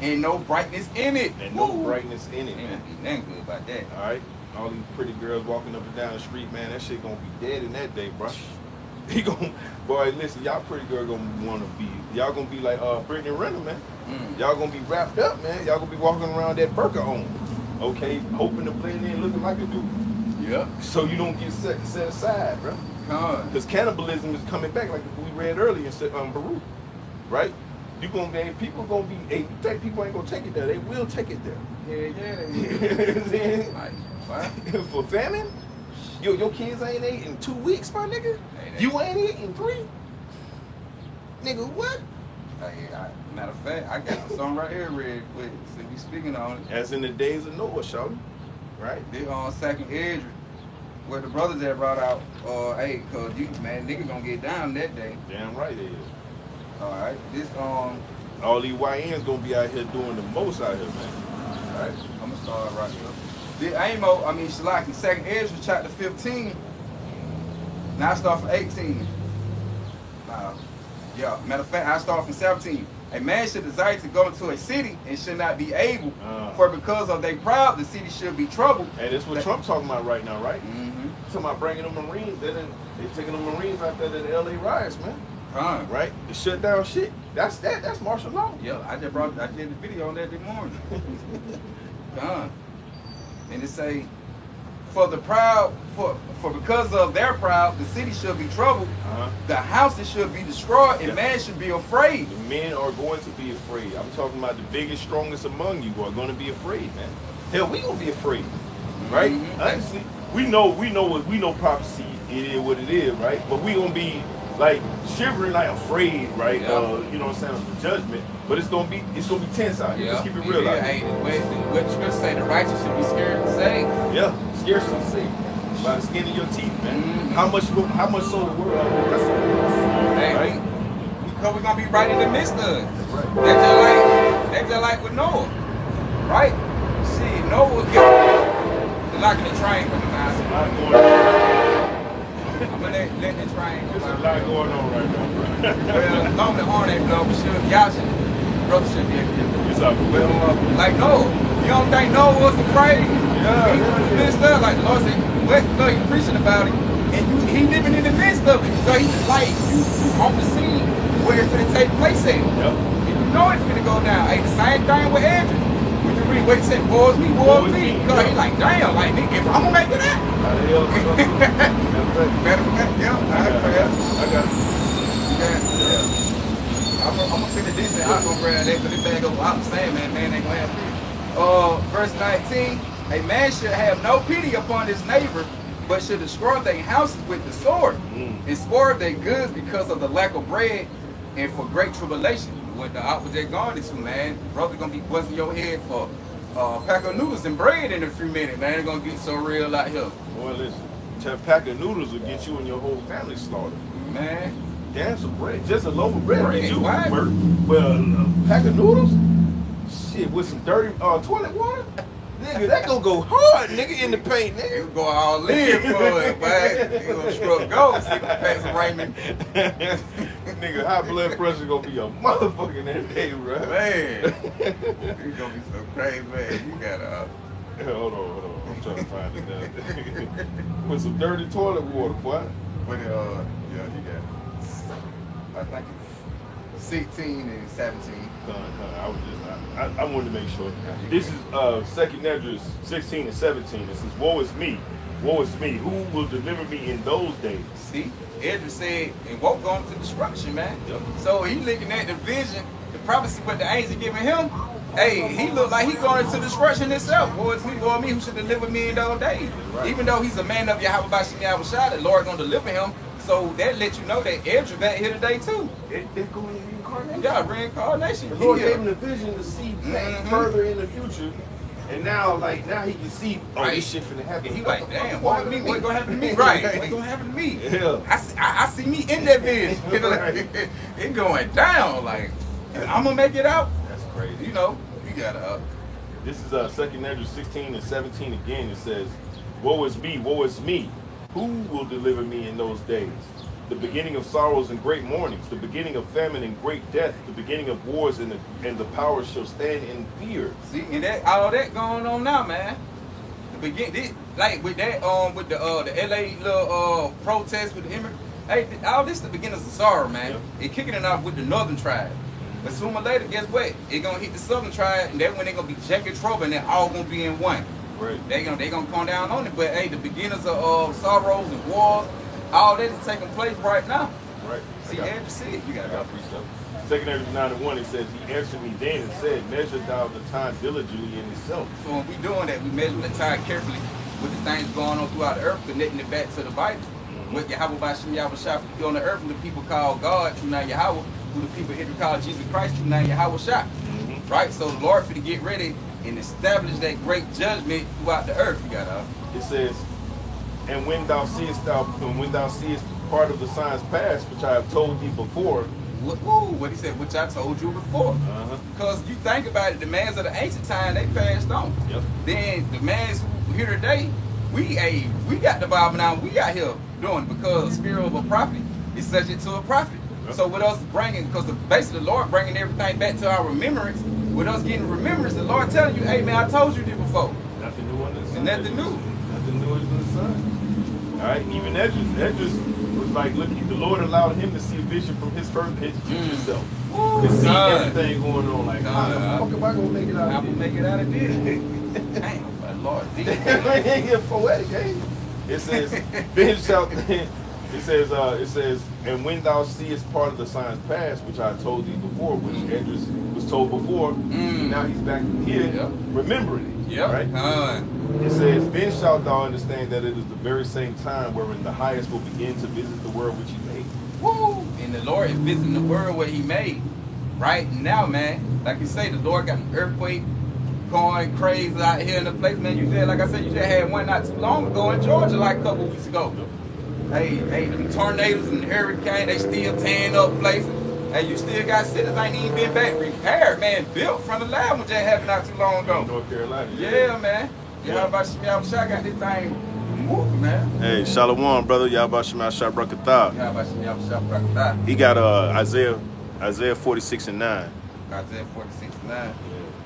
and no brightness in it?" And no brightness in it, Ain't man. gonna be nothing good about that. All right. All these pretty girls walking up and down the street, man. That shit gonna be dead in that day, bro. He gonna, boy, listen, y'all pretty girl y'all gonna be like Brittany Renner, man. Y'all gonna be wrapped up, man. Y'all gonna be walking around that burqa on, okay, hoping to blend in, looking like a dude. Yep. So you don't get set aside, bro. Because cannibalism is coming back, like we read earlier in Baruch, right? People gonna be. In fact, people ain't gonna take it there. They will take it there. Yeah, they will. Like, what? For famine, your kids ain't ate in 2 weeks, my nigga. You ain't ate in 3. Nigga, what? Matter of fact, I got the song right here real quick. So we speaking on it. As in the days of Noah, shawty. Right? They on second Edge, where the brothers that brought out, hey, cause you man, niggas gonna get down that day. Damn right it is. All right, this All these YNs gonna be out here doing the most out here, man. All right? I'm gonna start right here. The Amos, Shalaki, second Ezra chapter 15. Now I start from 18. Matter of fact, I start from 17. A man should desire to go into a city and should not be able, for because of their pride, the city should be troubled. And that's what Trump talking about right now, right? Mm-hmm. Talking about bringing the Marines. They taking the Marines out there to the LA riots, man. Right? The shut down shit. That's martial law. Yeah, I did the video on that this morning. And it say, for the proud, for because of their proud, the city should be troubled. The houses should be destroyed, and man should be afraid. The men are going to be afraid. I'm talking about the biggest, strongest among you are going to be afraid, man. Hell, we gonna be afraid, right? Honestly, we know prophecy. It is what it is, right? But we gonna be like shivering, like afraid, right? You know what I'm saying? Of the judgment. But it's gonna be tense out here. Let's keep it real out here. What the scripture say? The righteous should be scared to say. Yeah, scared to say. By the skin of your teeth, man. How much so the world will wrestle with us? Hey, right? Because we're gonna be right in the midst of it. Right. That's just like with Noah, right? See, Noah get locking the train from the There's a mountain. lot going on. I'm gonna let the train go. There's a lot going on right now, bro. Well, long the horn ain't blow, y'all should, brother should be able to. It's up. Like Noah, you don't think Noah was afraid? Yeah, He was in the midst of it, like the Lord said, no, you preaching about it, and he living in the midst of it. So he's like, you on the scene where it's gonna take place at. Yep. And you know it's gonna go down. Hey, the same thing with Andrew. When you read what he said, woe's me, woe's me. Because he like, damn, like, if I'm gonna make it out. How the hell is it? Matter of fact, yeah, I got it. yeah. I'm gonna finish this and I'm gonna grab that because this bag over. I'm saying, man ain't gonna have pity. Verse 19, a man should have no pity upon his neighbor, but should destroy their houses with the sword, and spoil their goods because of the lack of bread and for great tribulation. What the opposite going into, man, brother gonna be buzzing your head for a pack of noodles and bread in a few minutes, man. It's gonna get so real out here. Boy, listen, a pack of noodles will get you and your whole family slaughtered. Man. Damn, some bread. Just a loaf of bread will get you Right. work. Well, a pack of noodles? Shit, with some dirty toilet water? Nigga, that gonna go hard, nigga, in the paint, nigga. You go all in for it, man. You gonna struck gold, see the Pax Raymond. nigga high blood pressure gonna be a motherfucking that day, bro. Man, it's gonna be so crazy, man. You gotta. Hold on. I'm trying to find it now. With some dirty toilet water, boy. But yeah, you got. I think it's 16 and 17. I wanted to make sure. This is 2nd Esdras 16 and 17. It says, woe is me, who will deliver me in those days? See, Esdras said, and won't go into destruction, man. Yep. So he looking at the vision, the prophecy, what the angel giving him. Hey, he look like he going into destruction himself. Woe is me, who should deliver me in those days. Right. Even though he's a man of Yahweh Bashim Yahweh Shai, the Lord gonna deliver him. So that lets you know that Esdras back here today too. It's going to reincarnation. Yeah, reincarnation. The Lord gave him the vision to see further in the future. And now he can see, this shit finna happen. He like, damn, what gonna happen to me? Right, what gonna happen to me? Yeah. I see me in that vision. It going down, like, I'm gonna make it out. That's crazy. You know, you gotta. This is 2nd Esdras 16 and 17 again. It says, woe is me, who will deliver me in those days? The beginning of sorrows and great mournings, the beginning of famine and great death, the beginning of wars and the powers shall stand in fear. See, and that all that going on now, man. Like with that, with the LA little protest with the immigrants. Hey, all this the beginnings of sorrow, man. Yep. It kicking it off with the northern tribe. But sooner or later, guess what? It gonna hit the southern tribe, and then when they gonna be jacket trouble, and they're all gonna be in one. Right. They gonna come down on it. But hey, the beginnings of sorrows and wars, all that is taking place right now. Right. See, Esdras said, you gotta go. 2nd Esdras 9 and 1, it says, he answered me then and said, measure thou the time diligently in itself. So when we doing that, we measure the time carefully with the things going on throughout the earth, connecting it back to the Bible. With Yahweh Bashim Yahweh Shai on the earth, who the people call God, true name Yahweh, who the people Israel call Jesus Christ, true name Yahweh Shai. Right? So the Lord for to get ready and establish that great judgment throughout the earth. You got It says, and when thou seest part of the signs past, which I have told thee before. What he said, which I told you before. Because you think about it, the mans of the ancient time, they passed on. Yep. Then the mans who here today, we got the Bible now, we out here doing it because the spirit of a prophet is subject to a prophet. Yep. So with us bringing, because basically the Lord bringing everything back to our remembrance, with us getting remembrance, the Lord telling you, hey man, I told you this before. Nothing new under the sun. Nothing new. Nothing new under the sun. All right, even Esdras was like, look, the Lord allowed him to see a vision from his future self. To see everything going on. Like, how the fuck am I gonna make it out of this? I'm gonna make it out of this. Damn, my Lord. Ain't poetic, ain't it? It says, it says, and when thou seest part of the signs past, which I told thee before, which Esdras was told before, now he's back here remembering it. Yep. Right? It says, then shalt thou understand that it is the very same time wherein the highest will begin to visit the world which he made. Woo! And the Lord is visiting the world where he made. Right now, man, like you say, the Lord got an earthquake going crazy out here in the place, man. You said, like I said, you just had one not too long ago in Georgia, like a couple weeks ago. Hey, them tornadoes and hurricanes, they still tearing up places. Hey, you still got cities ain't even been back repaired, man, built from the lab one just happened not too long ago. North Carolina. Yeah, man. Y'all about Shemel Shai got this thing moving, man. Hey, Shalom, brother. Y'all about Shemel Shai Brakatah. Y'all about Shemel Shai Brakatah. He got Isaiah 46 and 9. Isaiah 46 and 9.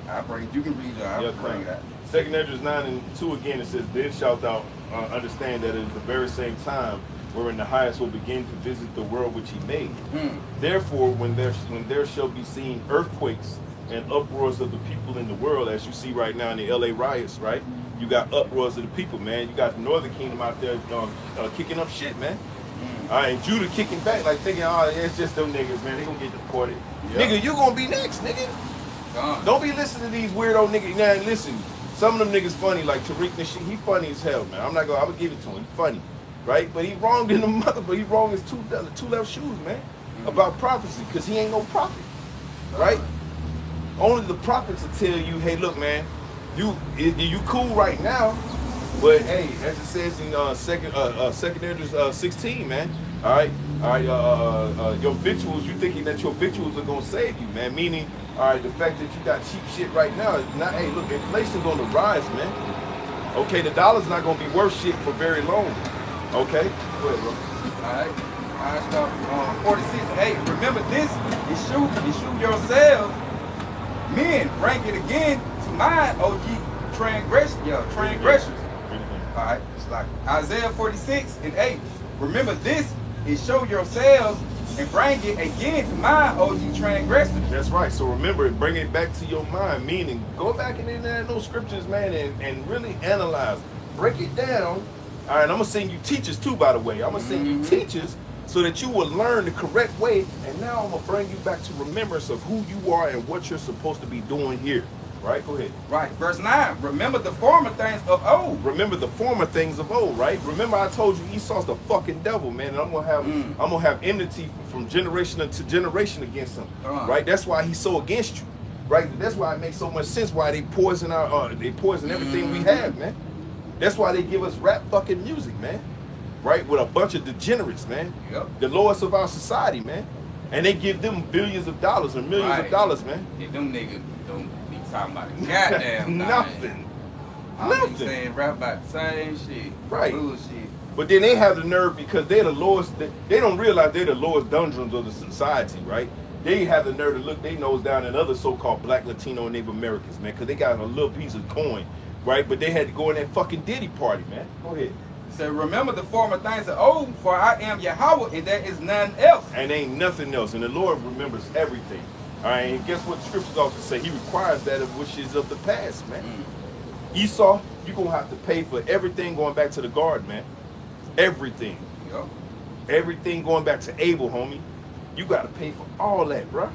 Yeah. You can read it. I'll bring it out. 2nd Esdras 9 and 2 again, it says, then shalt thou understand that it is the very same time wherein the highest will begin to visit the world which he made. Therefore, when there shall be seen earthquakes and uproars of the people in the world, as you see right now in the LA riots, right? You got uproars of the people, man. You got the Northern Kingdom out there kicking up shit, man. All right, and Judah kicking back, like thinking, oh, it's just them niggas, man. They gonna get deported. Yep. Nigga, you gonna be next, nigga. Don't be listening to these weirdo niggas. Now, listen, some of them niggas funny, like Tariq and shit. He funny as hell, man. I'm gonna give it to him. He funny, right? But he wronged in the mother, but he wrong his two left shoes, man. About prophecy, because he ain't no prophet, right? Only the prophets will tell you, hey, look, man, you cool right now, but hey, as it says in second Esdras 16, man. All right, your victuals, you thinking that your victuals are gonna save you, man? Meaning, all right, the fact that you got cheap shit right now is not. Hey, look, inflation's on the rise, man. Okay, the dollar's not gonna be worth shit for very long. Okay, go ahead, bro. All right. I start 46 and 8. Remember this, issue yourselves, men, bring it again to mind, O ye transgressors. All right, it's like Isaiah 46 and 8. Remember this, and show yourselves and bring it again to mind, O ye transgressors. That's right. So remember, bring it back to your mind, meaning go back in there in those scriptures, man, and really analyze. Break it down. All right, I'm going to send you teachers too, by the way. I'm going to send you teachers so that you will learn the correct way. And now I'm going to bring you back to remembrance of who you are and what you're supposed to be doing here. Right? Go ahead. Right. Verse 9. Remember the former things of old. Remember the former things of old, right? Remember I told you Esau's the fucking devil, man, and I'm gonna have enmity from generation to generation against him. Right? That's why he's so against you. Right? That's why it makes so much sense why they poison everything we have, man. That's why they give us rap fucking music, man. Right? With a bunch of degenerates, man. Yep. The lowest of our society, man. And they give them billions of dollars and millions of dollars, man. Yeah, them niggas don't be talking about it. Goddamn nothing. I'm saying rap about the same shit. Right. Bullshit. But then they have the nerve because they're the lowest. They don't realize they're the lowest dungeons of the society, right? They have the nerve to look their nose down at other so-called Black, Latino, and Native Americans, man, because they got a little piece of coin, right? But they had to go in that fucking Diddy party, man. Go ahead. So remember the former things of old, for I am Yahweh, and there is none else. And ain't nothing else. And the Lord remembers everything. All right, and guess what the scriptures also say? He requires that of which is of the past, man. Esau, you're going to have to pay for everything going back to the garden, man. Everything. Yep. Everything going back to Abel, homie. You got to pay for all that, bro.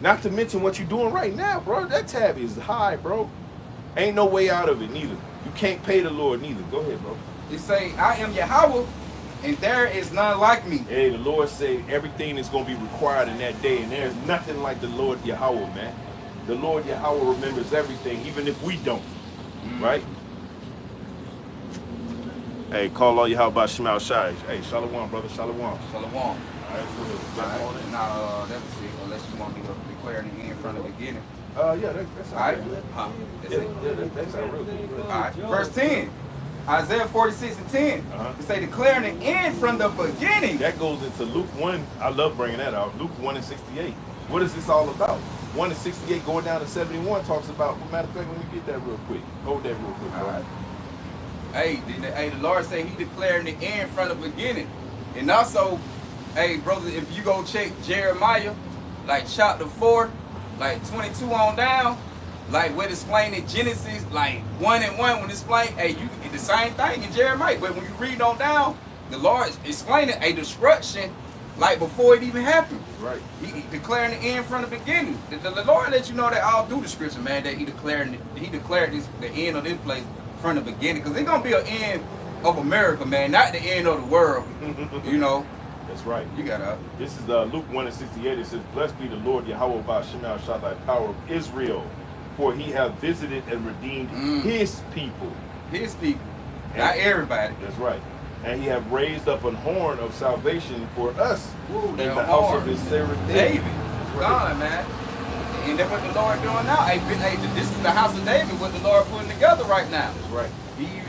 Not to mention what you're doing right now, bro. That tab is high, bro. Ain't no way out of it, neither. You can't pay the Lord, neither. Go ahead, bro. It say, I am Yahweh, and there is none like me. Hey, the Lord say everything is going to be required in that day, and there's nothing like the Lord Yahweh, man. The Lord Yahweh remembers everything, even if we don't, right? Hey, call all Yahweh by Shemal Shai. Hey, Shalom, brother, Shalom. Shalom. All right, good. Now, that's it, unless you want me to declare the end from the beginning. Yeah, that's all right. Huh? That's Yeah, it. that's all real good. All right. Verse 10. Isaiah 46 and 10. It say declaring the end from the beginning. That goes into Luke 1. I love bringing that out. Luke 1 and 68. What is this all about? 1 and 68 going down to 71 talks about, matter of fact, let me get that real quick. Hold that real quick, bro. All right. Hey, the Lord say he declaring the end from the beginning. And also, hey, brother, if you go check Jeremiah, like chapter 4, like 22 on down, like where it explaining Genesis, like 1 and 1 when it's explained, hey, you get the same thing in Jeremiah. But when you read on down, the Lord is explaining a destruction like before it even happened. Right. He declaring the end from the beginning. The Lord let you know that all through the scripture, man, that he declared this the end of this place from the beginning. Because it's gonna be an end of America, man, not the end of the world. You know. That's right. You got This is Luke 1 and 68. It says, "Blessed be the Lord Yahweh by Shemal Shah, thy power of Israel, for he hath visited and redeemed his people." His people, not everybody. That's right. "And he hath raised up an horn of salvation for us in that the house horn. of his servant David. Right. God, man. And that's what the Lord doing now. Hey, this is the house of David, what the Lord putting together right now. That's right.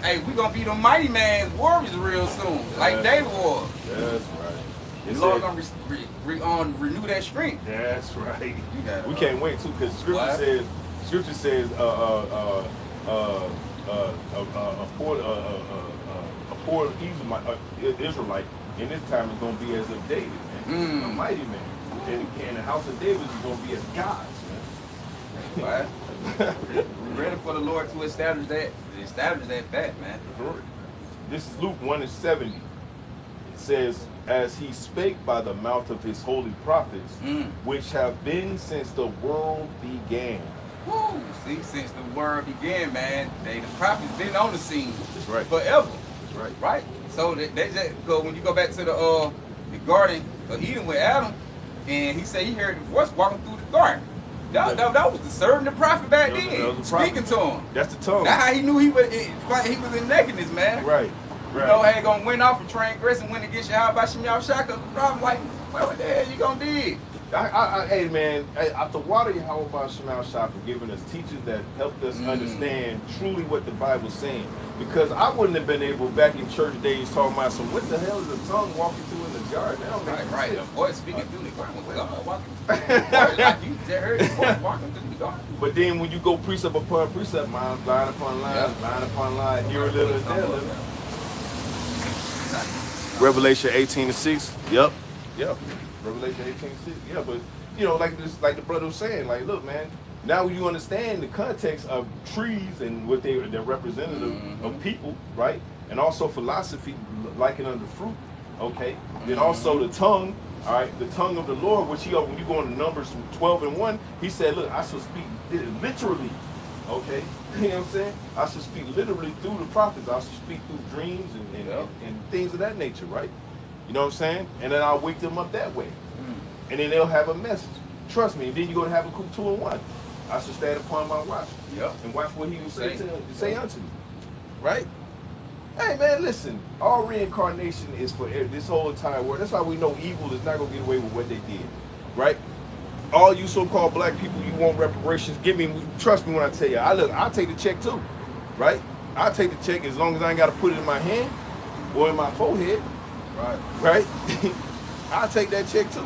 Hey, we gonna be the mighty man's warriors real soon, like David was. That's right. The Lord gonna renew that strength. That's right. You got it, We can't wait too, because Scripture says a poor Israelite in this time is going to be as of David, man. A mighty man. And the house of David is going to be as God's, man. Right. We're ready for the Lord to establish that back, man. This is Luke 1 and 70. It says, "As he spake by the mouth of his holy prophets, which have been since the world began." Woo! See, since the world began, man, the prophets been on the scene. That's right. Forever. That's right. Right? So they just go, when you go back to the garden of Eden with Adam, and he said he heard the voice walking through the garden. That was the servant the prophet back then, speaking to him. That's the tongue. That's how he knew he was in nakedness, man. Right. You know, had gonna win off and transgress and went against Yahweh by Shemal Shaka. The problem, like, what the hell you gonna do? Hey man, I to water Yahweh Shema Shah for giving us teachers that helped us understand truly what the Bible's saying. Because I wouldn't have been able back in church days talking about some what the hell is a tongue walking through in the jar? That don't make right. sense. A voice speaking through the garden. God walking. Like you just heard his voice walking through the garden. But then when you go precept upon precept, line upon line, line upon line, here a little and there a little. Revelation 18:6. Yep. Revelation 18:6. Yeah, but you know, like the brother was saying, like, look, man, now you understand the context of trees and what they're representative of people, right? And also philosophy, likened unto fruit, okay? Then also the tongue, all right, the tongue of the Lord, which when you go into Numbers 12:1, he said, look, I shall speak literally, okay? You know what I'm saying? I should speak literally through the prophets. I should speak through dreams and things of that nature, right? You know what I'm saying? And then I'll wake them up that way. And then they'll have a message. Trust me. And then you go to Habakkuk 2:1. I should stand upon my watch. And watch what he will say unto me. Right? Hey, man, listen. All reincarnation is for this whole entire world. That's how we know evil is not going to get away with what they did. Right? All you so-called black people, you want reparations. Trust me when I tell you. I'll take the check too. Right? I'll take the check as long as I ain't got to put it in my hand or in my forehead. Right? I'll take that check too.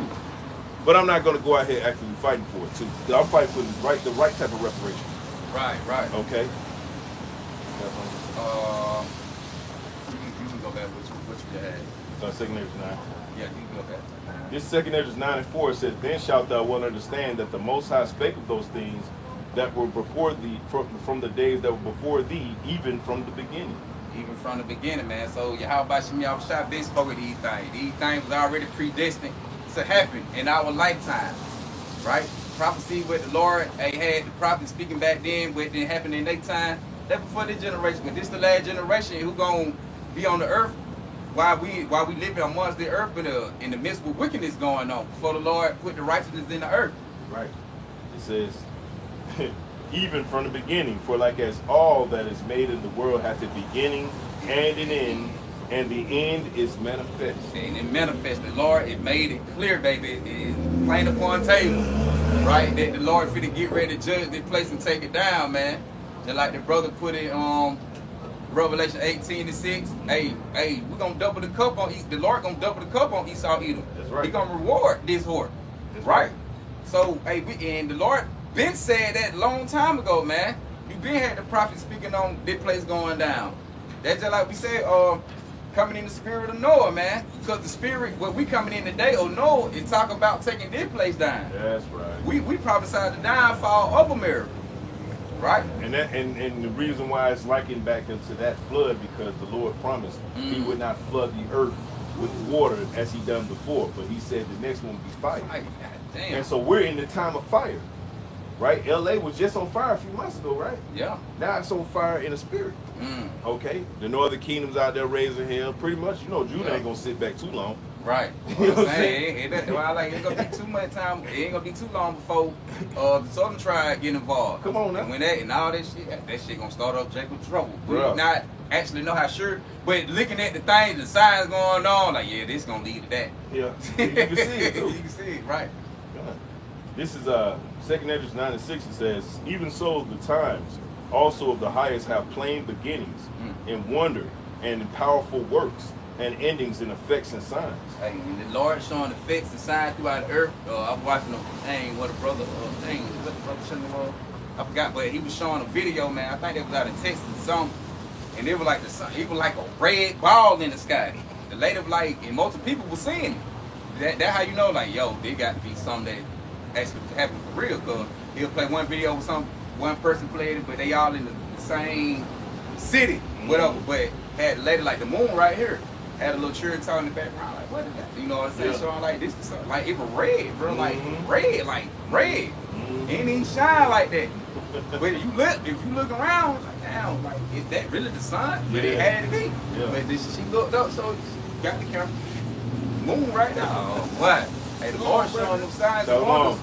But I'm not going to go out here actively fighting for it too. I'm fighting for the right type of reparations. Right. Okay. You can go back with what you had. 2 Ezra 9. Yeah, you can go back. This 2 Ezra 9:4 says, "Then shalt thou well understand that the Most High spake of those things that were before thee, from the days that were before thee, even from the beginning." Even from the beginning, man. So Yahweh Shema Shah been spoke of these things. These things was already predestined to happen in our lifetime, right? Prophecy with the Lord, they had the prophets speaking back then, what didn't happen in their time. That before this generation, but this the last generation who gonna be on the earth while we living amongst the earth, but in the midst of wickedness going on. Before the Lord put the righteousness in the earth. Right. It says, even from the beginning, for like as all that is made in the world hath a beginning and an end, and the end is manifest. And it manifested, Lord. It made it clear, baby. It's plain upon table, right? That the Lord finna get ready to judge this place and take it down, man. Just like the brother put it Revelation 18:6. Hey, we're gonna double the cup on Esau. The Lord gonna double the cup on Esau Edom. That's right. He gonna reward this whore. That's right. So, and the Lord been said that a long time ago, man. You been had the prophet speaking on this place going down. That's just like we said, coming in the spirit of Noah, man. Because the spirit, what we coming in today, Noah, and talk about taking this place down. That's right. We prophesied the downfall of America. Right. And the reason why it's likened back into that flood, because the Lord promised he would not flood the earth with water as he done before, but he said the next one would be fire. God damn. And so we're in the time of fire. Right? LA was just on fire a few months ago, right? Yeah. Now it's on fire in the spirit. Okay? The northern kingdoms out there raising hell. Pretty much, Judah ain't gonna sit back too long. Right. You know what I'm saying? It ain't gonna be too much time. It ain't gonna be too long before the southern tribe get involved. Come on now. And when and all that shit gonna start up Jacob trouble. We Bruh. not actually know how sure, but looking at the things, the signs going on, like this gonna lead to that. Yeah. You can see it too. You can see it, right? This is 2 Ezra 9:6. It says, "Even so the times also of the highest have plain beginnings in wonder and in powerful works and endings in effects and signs." Hey, and the Lord showing effects and signs throughout the earth. I was watching a thing, what the brother showing was. I forgot, but he was showing a video, man. I think it was out of Texas or something. And it was like it was like a red ball in the sky. The lady was like, and most of the people were seeing it. That's how you know, like, yo, there got to be something that actually happen for real, because he'll play one video with one person played it, but they all in the same city, whatever. But had a lady like the moon right here, had a little cherry tower in the background, like what is that? You know what I'm saying? Showing like this, like it was red, bro, like red. Ain't even shine like that. But if you look around, like damn, like is that really the sun? But it had to be. Yeah. But she looked up, so she got the camera. Moon right now. What? Hey, the Lord showing them signs and wonders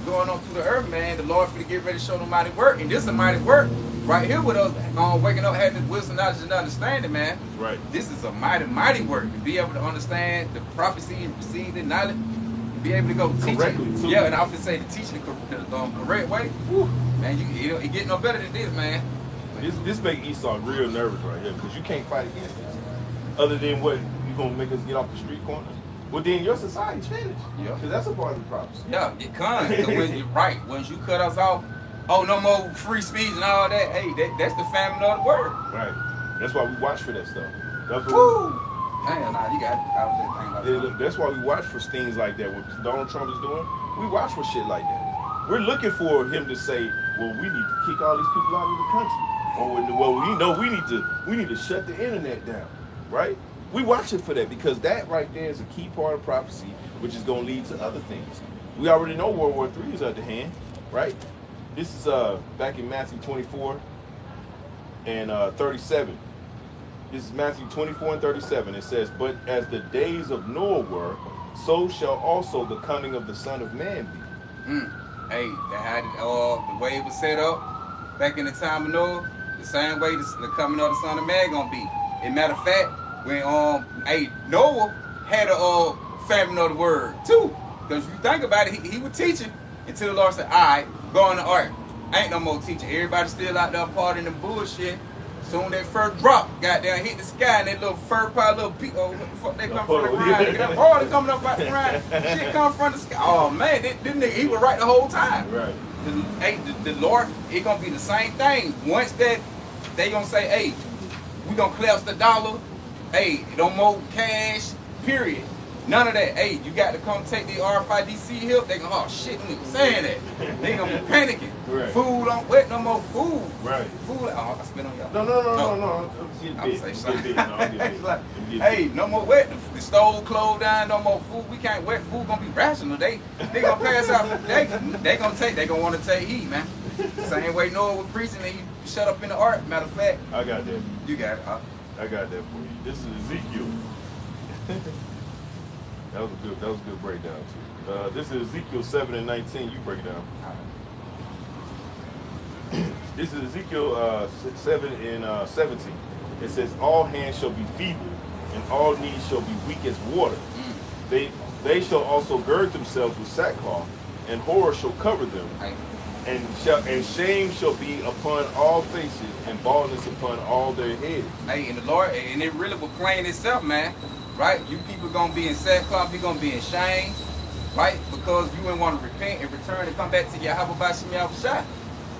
going on through the earth, man. The Lord finna get ready to show them mighty work. And this is a mighty work right here with us waking up, having wisdom, knowledge, and understanding, man. That's right. This is a mighty, mighty work. To be able to understand the prophecy and receive the knowledge, be able to go teach correctly it. too. Yeah, and I often say to teach it the correct way. Whew, man, it get no better than this, man. This make Esau real nervous right here because you can't fight against this. Other than what you gonna make us get off the street corners? Well, then your society's finished. Yeah, because that's a part of the prophecy. Yeah, it comes. When you're right, once you cut us off, oh, no more free speech and all that. Hey, that's the famine of the word. Right. That's why we watch for that stuff. That's what Woo! Damn, nah, you got that's why we watch for things like that. What Donald Trump is doing, we watch for shit like that. We're looking for him to say, well, we need to kick all these people out of the country. Or, well, we know we need to shut the internet down, right? We watching for that because that right there is a key part of prophecy, which is going to lead to other things. We already know World War III is at the hand, right? This is back in Matthew 24 and 37. This is Matthew 24 and 37. It says, but as the days of Noah were, so shall also the coming of the Son of Man be. Hey, that had the way it was set up back in the time of Noah, the same way the coming of the Son of Man gonna be. As a matter of fact, when Noah had a famine of the word too. Because if you think about it, he was teaching until the Lord said, all right, go on the ark. Ain't no more teaching. Everybody still out there partying the bullshit. Soon that first drop, goddamn, hit the sky, and that little fur pile, little people, what the fuck they come from the ground? Oh, they coming up out the ground. Shit come from the sky. Oh man, this nigga, he was right the whole time. Right. The Lord, it gonna be the same thing. Once that they gonna say, hey, we gonna collapse the dollar. Hey, no more cash. Period. None of that. Hey, you got to come take the RFID help. They gonna, oh shit, nigga saying that. They gonna be panicking. Right. Food on wet, no more food. Right. Food. Oh, I spit on y'all. No. Hey, no more wet. The stove closed down. No more food. We can't wet. Food gonna be rational. They gonna pass out. They gonna want to take heat, man. Same way Noah was preaching and he shut up in the ark. Matter of fact. I got that. You got it. I got that for you. This is Ezekiel. That was a good breakdown too. This is Ezekiel 7 and 19. You break it down. This is Ezekiel 7 and 17. It says, all hands shall be feeble, and all knees shall be weak as water. They shall also gird themselves with sackcloth, and horror shall cover them. And shame shall be upon all faces, and baldness upon all their heads. Hey, and the Lord, and it really was playing itself, man. Right? You people gonna be in sackcloth, you gonna be in shame, right? Because you didn't want to repent and return and come back to Yahweh Bashim Yahushua.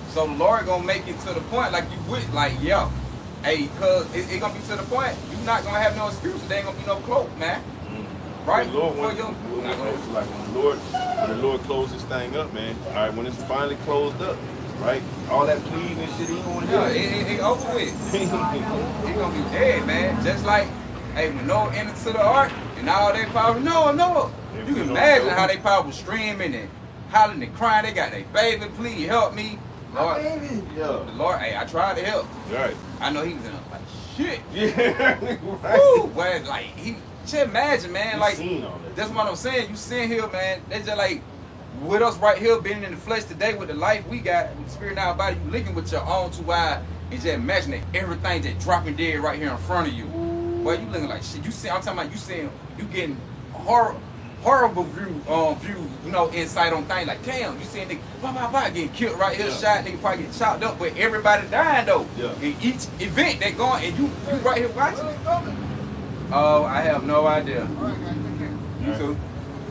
So the Lord gonna make it to the point like you would, like, yo, hey, cause it gonna be to the point, you're not gonna have no excuse, there ain't gonna be no cloak, man. Right? When the Lord closed this thing up, man. All right, when it's finally closed up, right? All that pleading and shit, he gonna do it over with. He gonna be dead, man. Just like, hey, when Noah entered to the ark and all that power, Noah. You can imagine how they power was streaming and hollering and crying. They got their baby, please help me. Lord, the Lord, hey, I tried to help. Right. I know he was in a, like, shit. Yeah, right. Woo, but like, just imagine, man, you like, that's what I'm saying. You sitting here, man, that's just like, with us right here, being in the flesh today with the life we got, with the spirit in our body, you linking with your own two eyes, and just imagine that everything just dropping dead right here in front of you. Boy, you looking like shit. You see, I'm talking about you getting horrible view, insight on things like, damn, you seeing nigga, getting killed right here, shot, nigga probably get chopped up, but everybody dying though. Yeah. In each event they going, and you right here watching it. Oh, I have no idea. You too.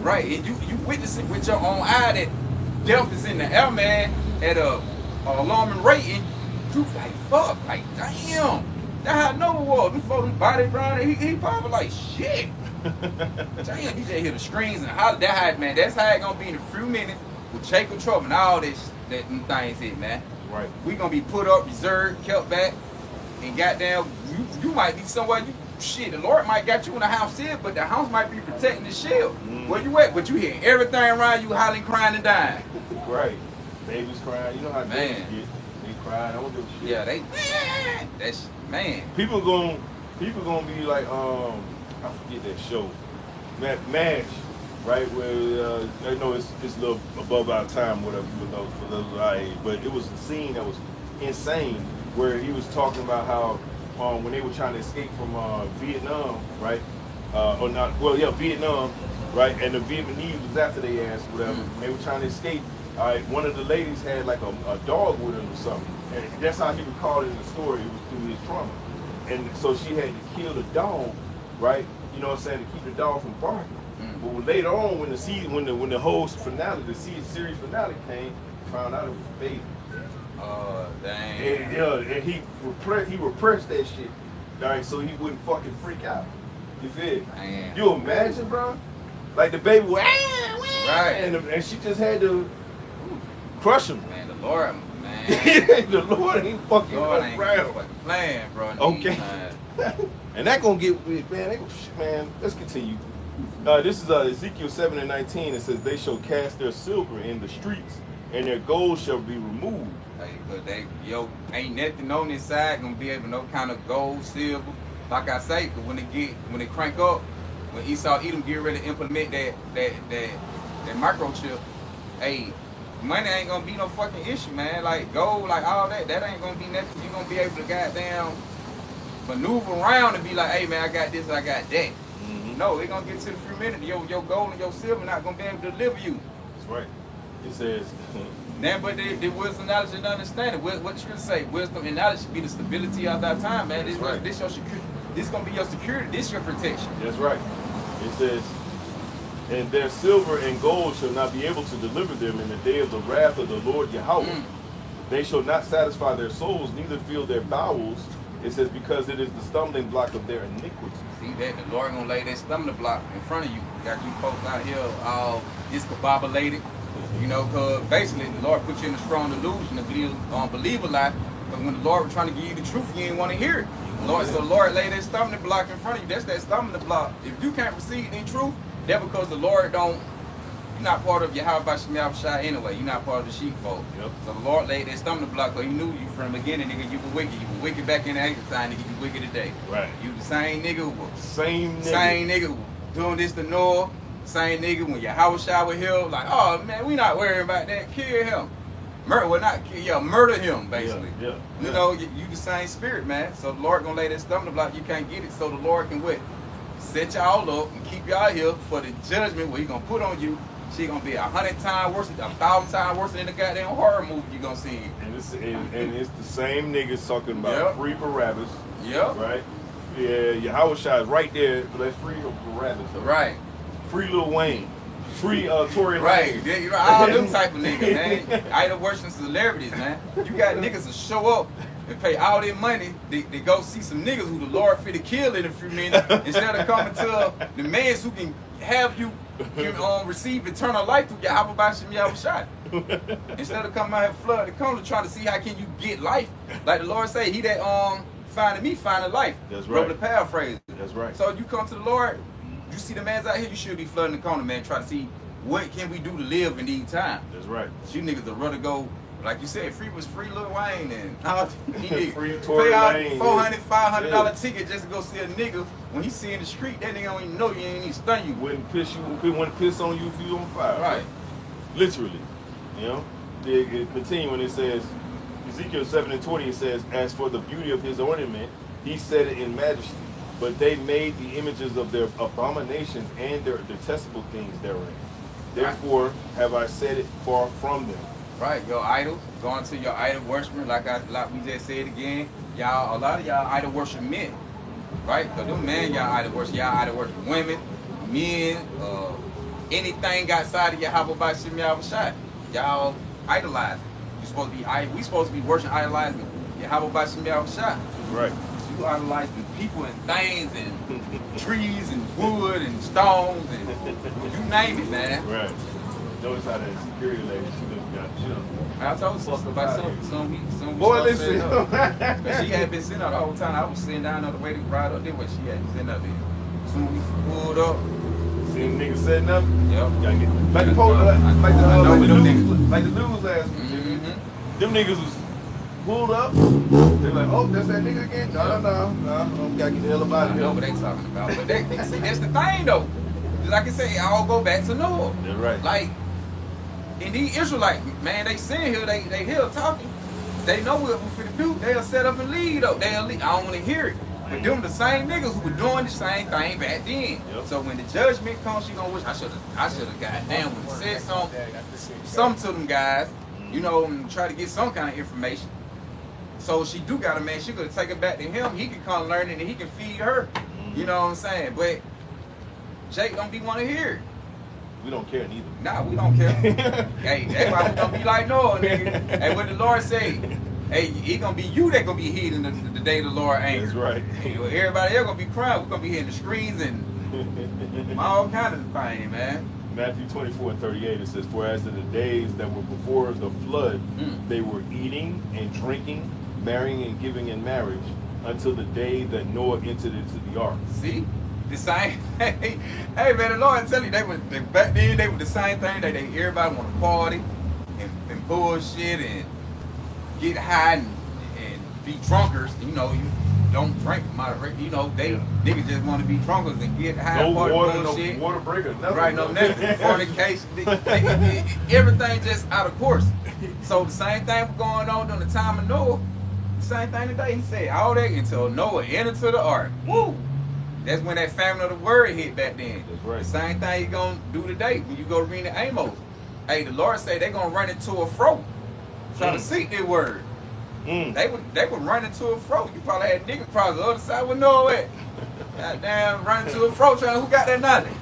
Right, and you witness it with your own eye that death is in the air, man, at a alarming rate, and you like, fuck, like, damn. That's how Noah was. Before them body brown, he probably like, shit. Damn, you just hear the screams and holler. That's how it gonna be in a few minutes with Jacob Trouble and all this, that things hit, man. Right. We gonna be put up, reserved, kept back, and goddamn, you might be somewhere, the Lord might got you in the house here, but the house might be protecting the shield. Where you at? But you hear everything around you hollering, crying, and dying. Right. Babies crying. You know how babies get. They cry. I don't give a shit. Yeah, that's, man. People gonna be like, I forget that show, MASH, right? Where I know it's a little above our time, whatever, for those our age, but it was a scene that was insane where he was talking about how when they were trying to escape from Vietnam, right? Vietnam, right? And the Vietnamese was after they ass, whatever. They were trying to escape. All right, one of the ladies had like a dog with him or something. And that's how he recalled it in the story. It was through his trauma. And so she had to kill the dog, right? You know what I'm saying, to keep the dog from barking. But when later on, when the whole finale, the series finale came, found out it was a baby. Oh, dang. And he repressed that shit, all right, so he wouldn't fucking freak out. You feel? Man. You imagine, bro? Like the baby was, right, and she just had to crush him. Man, the Lord, man. The Lord ain't fucking Lord ain't around. fucking playing, bro. Okay. And that gonna get weird, man. Let's continue. This is Ezekiel 7:19. It says, "They shall cast their silver in the streets, and their gold shall be removed." Hey, cause ain't nothing on this side gonna be able to no kind of gold, silver. Like I say, cause when they crank up, when Esau Edom get ready to implement that microchip, hey, money ain't gonna be no fucking issue, man. Like gold, like all that ain't gonna be nothing. You gonna be able to goddamn maneuver around and be like, hey man, I got this, I got that. No, it gonna get to the few minutes. Your gold and your silver not gonna be able to deliver you. That's right. It says. Now, but the wisdom, knowledge, and understanding. What you say? Wisdom and knowledge should be the stability of that time, man. This your security. This gonna be your security. This your protection. That's right. It says, "And their silver and gold shall not be able to deliver them in the day of the wrath of the Lord Yahweh. They shall not satisfy their souls, neither fill their bowels." It says, "Because it is the stumbling block of their iniquity." See that? The Lord gonna lay that stumbling block in front of you. Got you folks out here all discombobulated. You know, because basically the Lord put you in a strong delusion to believe a lie. But when the Lord was trying to give you the truth, you didn't want to hear it. So the Lord laid that stumbling block in front of you. That's that stumbling block. If you can't receive any truth, that's because the Lord you're not part of Yahweh Shai anyway. You're not part of the sheepfold. Yep. So the Lord laid that stumbling block because he knew you from the beginning, nigga. You were wicked. You were wicked back in the ancient time, nigga. You wicked today. Right. You the same nigga who was same nigga who doing this to Noah. Same nigga when Yahweh Shai was here, like, oh man, we not worrying about that. Kill him. Murder him, basically. Yeah. You know, you the same spirit, man. So the Lord gonna lay that stumbling block, you can't get it. So the Lord can set y'all up and keep y'all here for the judgment where he gonna put on you. She gonna be 100 times worse, 1,000 times worse than the goddamn horror movie you gonna see. And it's the same niggas talking about free Barabbas. Yep. Right? Yeah, Yahweh Shai is right there, but let's free Barabbas. Right. Free Lil Wayne. Free Tory Right. Yeah, all them type of niggas, man. Idol worshiping celebrities, man. You got niggas to show up and pay all their money. They go see some niggas who the Lord finna kill in a few minutes instead of coming to the man who can have you receive eternal life through Yahweh Bashim Yahweh Shai. Instead of coming out here flood the corner trying to see how can you get life. Like the Lord say, he that finding me finding life. That's right. The paraphrase. That's right. So you come to the Lord, you see the man's out here, you should be flooding the corner, man, try to see what can we do to live in these times. That's right. You niggas would rather go, like you said, free Lil Wayne and he did free Tory pay out Lane, $400, $500 ticket just to go see a nigga. When he see in the street, that nigga don't even know you, ain't even stun you. Wouldn't piss on you if you on fire. Right. Literally. You know? It continuing, it says, Ezekiel 7:20, it says, "As for the beauty of his ornament, he set it in majesty. But they made the images of their abominations and their detestable things therein. Therefore have I set it far from them." Right, your idols, going to your idol worshiping, like we just said again, y'all, a lot of y'all idol worship men, right? Because them men, y'all idol worship women, men, anything outside of Yahweh Bashim Yahweh Shai. Y'all idolize. We supposed to be worshiping, idolizing Yahweh Bashim Yahweh Shai. Right. You idolizing people and things and trees and wood and stones and you name it, man. Right. Notice how that security lady, she just got jumped. I told you about some Boy, listen. But she had been sitting out the whole time. I was sitting down on the way to ride up there, but she had been sitting up there. Soon we pulled up. Seen niggas setting up? Yep. Gotta get like the news last week. Them niggas was pulled up. They're like, oh, that's that nigga again? No, gotta get the hell about it. I know what they talking about. But see, that's the thing though. Like I say, I all go back to Noah. That's right. Like, and these Israelites, man, they sitting here, they here talking. They know what we finna do. They'll set up and leave though. They'll leave. I don't want to hear it. But them the same niggas who were doing the same thing back then. Yep. So when the judgment comes, she gonna wish I should have goddamn would have said something to them guys, you know, and try to get some kind of information. So she do got a man, she could take it back to him. He can come learn it and he can feed her. You know what I'm saying? But Jake don't be want to hear it. We don't care neither. Nah, we don't care. Hey, that's why we gonna be like Noah, nigga. Hey, what the Lord say? Hey, it gonna be you that gonna be hitting the day the Lord angry. That's right. Everybody else gonna be crying. We're gonna be hitting the screens and all kind of things, man. Matthew 24:38, it says, "For as in the days that were before the flood, they were eating and drinking, marrying and giving in marriage, until the day that Noah entered into the ark." See? The same thing. Hey man, the Lord tell you back then they were the same thing. They everybody want to party and bullshit and get high and be drunkers. You know, you don't drink moderate. You know, niggas just want to be drunkers and get high No and party water, bullshit. no water breaker, nothing. Right, no nothing. Fornication, everything just out of course. So the same thing was going on during the time of Noah. The same thing today. He said all that until Noah entered to the ark. Woo! That's when that famine of the word hit back then. That's right. The same thing you gonna do today when you go read the Amos. Hey, the Lord say they gonna run into a fro, trying to seek their word. They would run into a fro. You probably had niggas across the other side with no way. Goddamn, run into a fro trying. Who got that knowledge?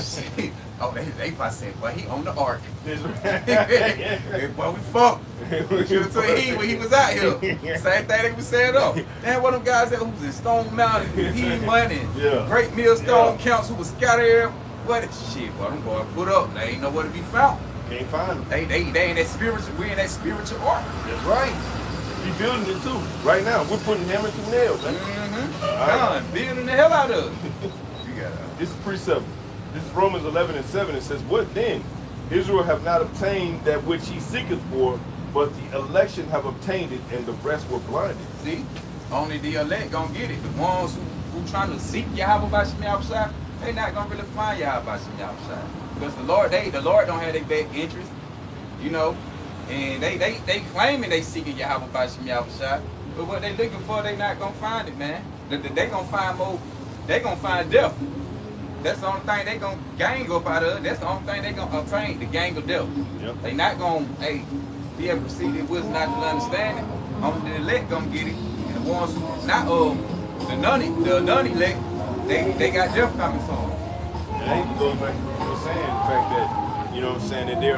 Shit. Oh, they probably said, "Boy, he on the ark." Hey, boy, we fucked. We should have told him when he was out here. Same thing they was saying up. Damn, one of them guys that who was in Stone Mountain, he money, Great Millstone Counts who was scattered here. What shit, boy, them boys put up. They ain't nowhere to be found. Can't find them. They in that spiritual. We in that spiritual ark. That's right. We building it too. Right now, we're putting hammer through nails, man. God, building the hell out of it. You got This is precept. This is Romans 11:7. It says, "What then? Israel have not obtained that which he seeketh for, but the election have obtained it, and the rest were blinded." See, only the elect gonna get it. The ones who trying to seek Yahweh by Shemi outside, they not gonna really find Yahweh by Shemi outside. Because the Lord don't have their best interest, you know. And they claiming they seeking Yahweh by Shemi outside, but what they looking for, they not gonna find it, man. They gonna find more. They gonna find death. That's the only thing they gonna gang up out of. That's the only thing they gonna obtain, the gang of death. Yep. They not gonna be able to see their wisdom, not to understand it. Only the elect gonna get it. And the ones who not the non-elect, they got death coming to them. And that even goes back to what you were saying, the fact that, you know what I'm saying, that these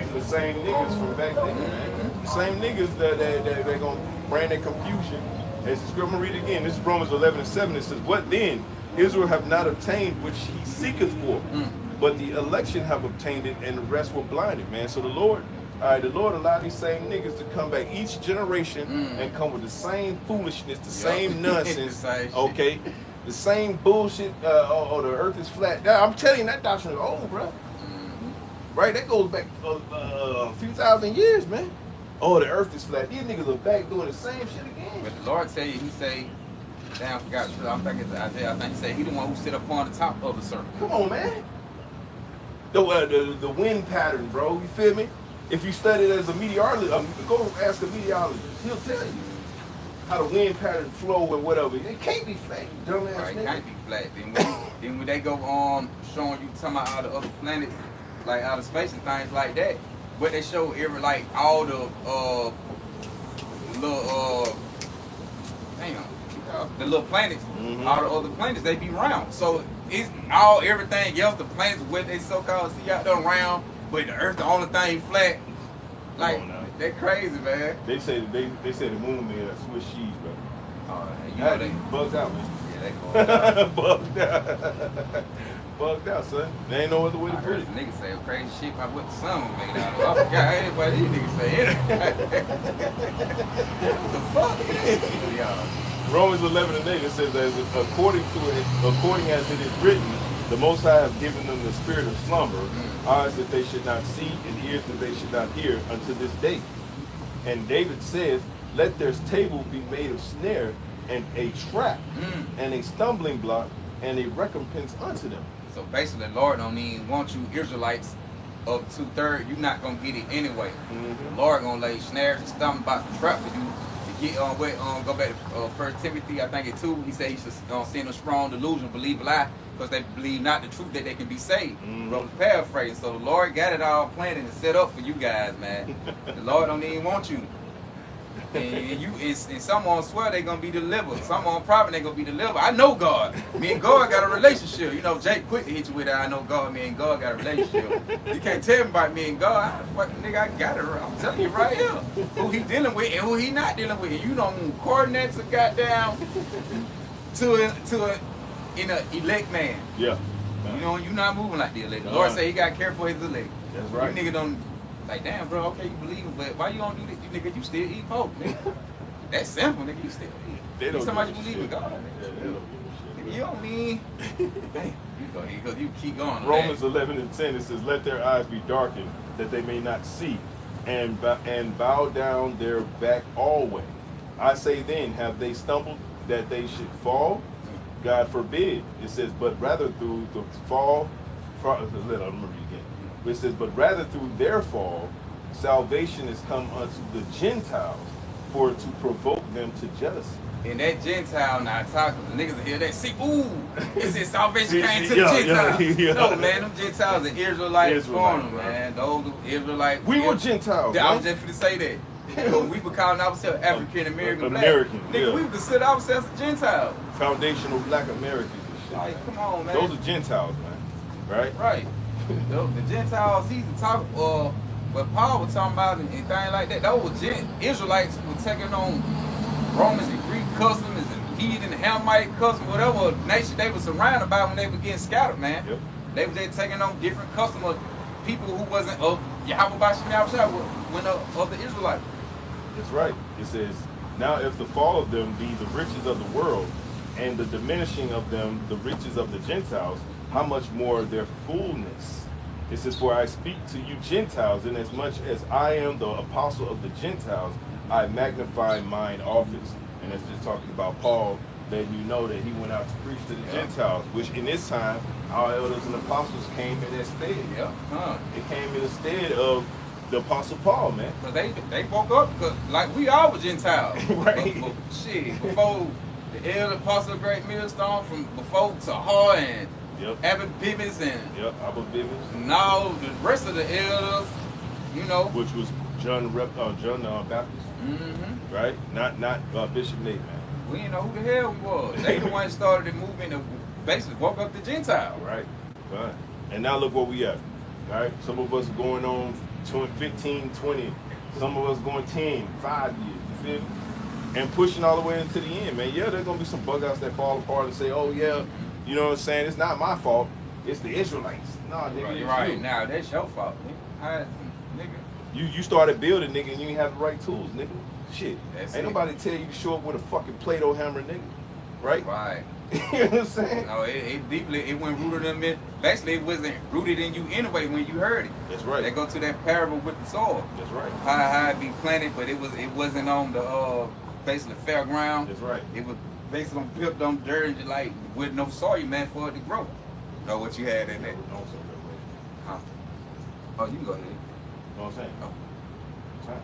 are the same niggas from back then, man. The same niggas that they're gonna bring their confusion. As the scripture, I'm gonna read it again. This is Romans 11:7. It says, "What then? Israel have not obtained which he seeketh for, but the election have obtained it, and the rest were blinded." Man, so the Lord allowed these same niggas to come back each generation and come with the same foolishness, the same nonsense, okay, the same bullshit. Or the earth is flat. Now, I'm telling you, that doctrine is old, bro. Right, that goes back a few thousand years, man. Oh, the earth is flat. These niggas are back doing the same shit again. But the Lord tell you, he say, damn, I forgot. I'm thinking it's Isaiah. I think he said he the one who sit up on the top of the circle. Come on, man. The wind pattern, bro. You feel me? If you study it as a meteorologist, go ask a meteorologist. He'll tell you how the wind pattern flow and whatever. It can't be flat, you dumbass Right, it nigga. can't be flat. Then when they go showing you talking about all the other planets, like outer space and things like that, but they show every like all the little planets, all the other planets, they be round. So it's all everything else, the planets what they so called see out there round, but the Earth the only thing flat. Like they're crazy, man. They say the moon made of Swiss cheese, bro. You know they bugged out, man. Yeah, they bugged out. Bugged out, son. They ain't no other way to I put heard it. some niggas say crazy shit about what the sun was made out of. I forgot anybody these niggas say anything. What the fuck? Yeah. Romans 11:8, it says, according as it is written, the Most High has given them the spirit of slumber, eyes that they should not see, and ears that they should not hear, unto this day. And David saith, let their table be made of snare, and a trap, and a stumbling block, and a recompense unto them. So basically, the Lord don't even want you Israelites of 2/3. You're not gonna get it anyway. The Lord gonna lay snares and stumbling blocks and trap for you to get go back to 1 Timothy, I think it's 2. He said he should send a strong delusion, believe a lie, because they believe not the truth that they can be saved. Brother's paraphrasing. So the Lord got it all planned and set up for you guys, man. The Lord don't even want you. And some on swear they gonna be delivered. Some on private they gonna be delivered. I know God. Me and God got a relationship. You know, Jake quick to hit you with that. I know God. Me and God got a relationship. You can't tell me about me and God. Fucking nigga, I got it. I'm telling you right here who he dealing with and who he not dealing with. And you don't move coordinates or goddamn to an elect man. Yeah. You know, you not moving like the elect. The Lord say he got care for his elect. That's right. You nigga don't. Like, damn, bro, okay, you believe it, but why you don't do this? You nigga, you still eat pork, nigga. That's simple, nigga, you still eat. They don't Somebody give a believe shit. in God, nigga. Yeah, they don't give a shit. You don't mean, hey, you go ahead, because you keep going. Romans 11:10, it says, let their eyes be darkened, that they may not see, and bow down their back always. I say then, have they stumbled that they should fall? God forbid. It says, but rather through the fall, let me read again. It says, but rather through their fall, salvation is come unto the Gentiles, for to provoke them to jealousy. And that Gentile, now talking, the niggas hear that, see, ooh, it says salvation came to the Yeah, Gentiles. yeah. No, man, them Gentiles are Israelites for them, man. Those Israelites. We were Gentiles, I man. was just finna say that. We were calling ourselves African American black. American, Nigga, yeah. we would consider ourselves a Gentile. Foundational black Americans and shit. Like, come on, man. Those are Gentiles, man. Right? Right. The Gentiles, he's the talk, what Paul was talking about and things like that. Those were Israelites were taking on Romans and Greek customs and heathen and Hamite customs, whatever nation they were surrounded by when they were getting scattered, man. Yep. They were just taking on different customs of people who wasn't of Yahweh Bashim Yahushua when of the Israelites. That's right. It says, now if the fall of them be the riches of the world, and the diminishing of them the riches of the Gentiles, how much more their fullness? It says, for I speak to you Gentiles, inasmuch as I am the apostle of the Gentiles, I magnify mine office. And it's just talking about Paul, letting you know that he went out to preach to the Gentiles, which in this time, our elders and apostles came in their stead. Yeah. It came in the stead of the apostle Paul, man. Because they woke up, cause like we all were Gentiles. Right. But shit, before the elder apostle of Great Millstone, from before Tahar and Abbot Bivens and Abbot Bivens. and all the rest of the elders, you know. Which was John Baptist, right? Not Bishop Nate, man. We didn't know who the hell we was. They the ones started the movement that basically woke up the Gentile. Right. And now look where we at, right? Some of us are going on 15, 20. Some of us going 10, 5 years, you feel me? And pushing all the way into the end, man. Yeah, there's going to be some bug outs that fall apart and say, oh, yeah, you know what I'm saying? It's not my fault. It's the Israelites. Nah, nigga, Right. you. Now, that's your fault, nigga. You started building, nigga, and you ain't have the right tools, nigga. Shit. That's ain't it. nobody tell you to show up with a fucking Play-Doh hammer, nigga. Right? Right. You know what I'm saying? No, it went rooted in me. Basically, it wasn't rooted in you anyway when you heard it. That's right. They go to that parable with the soil. That's right. How it be planted, but it wasn't on the basically fair ground. That's right. It was basically built on dirt and like with no soil, man, for it to grow. Know what you had in there? Huh? Oh, you can go ahead. You know what I'm saying? Oh. Time.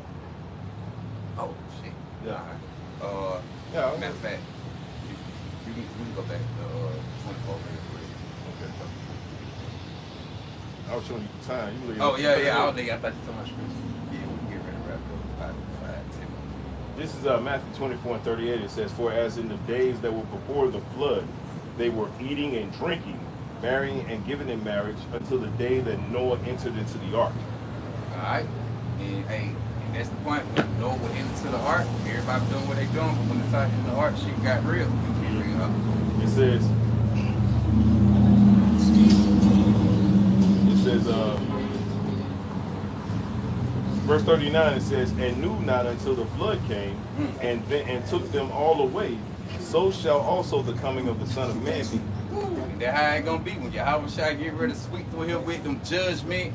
Oh shit. Yeah. All right. Yeah, okay. Matter of fact, we can go back to 24 real quick. Okay. I was showing you the time. You Oh yeah. I thought you were talking about scripture. Yeah, we can get ready to wrap up 5, 10 minutes. This is Matthew 24:38. It says, for as in the days that were before the flood, they were eating and drinking, marrying and giving in marriage until the day that Noah entered into the ark. All right. And that's the point. When Noah went into the ark, everybody doing what they doing, but when the time in the ark, shit got real. It says, verse 39, it says, and knew not until the flood came and took them all away, so shall also the coming of the Son of Man be. And that's how it gonna be when Yahweh Shai get ready to sweep through here with them judgment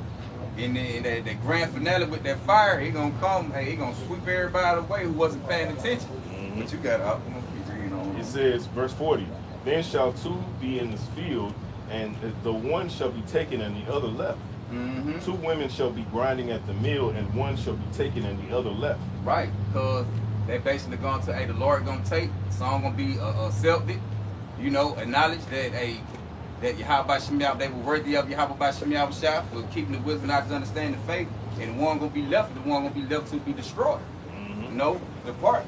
and then the grand finale with that fire. He gonna come, he gonna sweep everybody away who wasn't paying attention. But you got to keep reading on. It says, verse 40, then shall two be in this field, and the one shall be taken and the other left. Mm-hmm. 2 women shall be grinding at the mill, and one shall be taken and the other left. Right, because They basically going to, hey, the Lord gonna take, some gonna be accepted, you know, acknowledge that that Yahweh Shemiah, they were worthy of Yahweh Shemiah Shah for keeping the wisdom, knowledge, understanding, faith, and the one gonna be left, the one gonna be left to be destroyed. You know, depart.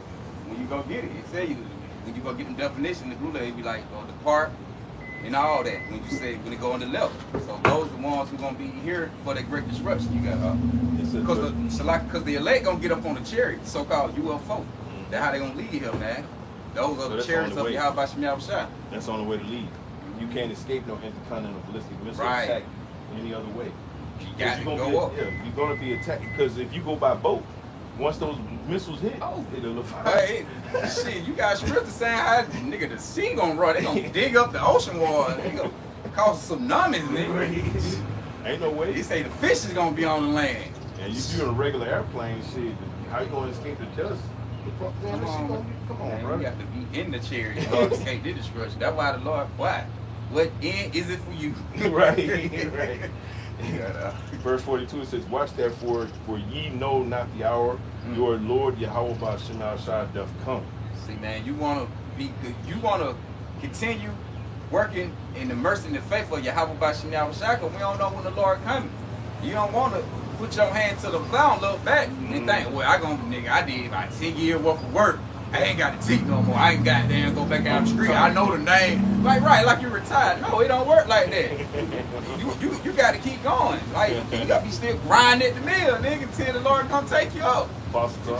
When you go get it, it say you, when you go get the definition, the Gula, it be like, depart, and all that. When you say, when it go on the left. So those are the ones who gonna be here for that great destruction. You got, because the elect gonna get up on the chariot, so-called UFO. That's how they gonna lead here, man. Those are the chariots of Yahweh Shemiah Shah. That's the only way to lead. You can't escape no intercontinental ballistic missile attack any other way. You got to go up. Yeah, you're gonna be attacked because if you go by boat, once those missiles hit, it'll fire. Shit, you got scripture saying how nigga the sea gonna run. They gonna dig up the ocean water. They gonna cause tsunamis, nigga. Ain't no way. They say the fish is gonna be on the land. And you in a regular airplane, shit, how you gonna escape the dust? Come on, bro. You have to be in the chariot to escape the destruction. That's why the Lord, why? What end is it for you? right. Verse 42 it says, "Watch therefore, for ye know not the hour your Lord Yahweh Shemiah Shah doth come." See, man, you wanna continue working in the mercy and the faith of Yahweh Shemiah Shah, because we don't know when the Lord coming. You don't wanna put your hand to the plow and look back and think, well, I did about 10 years worth of work. I ain't got to teach no more. I ain't got to go back out the street. I know the name. Like you retired. No, it don't work like that. You got to keep going. Like, you got to be still grinding at the mill, nigga, until the Lord come take you up. Apostle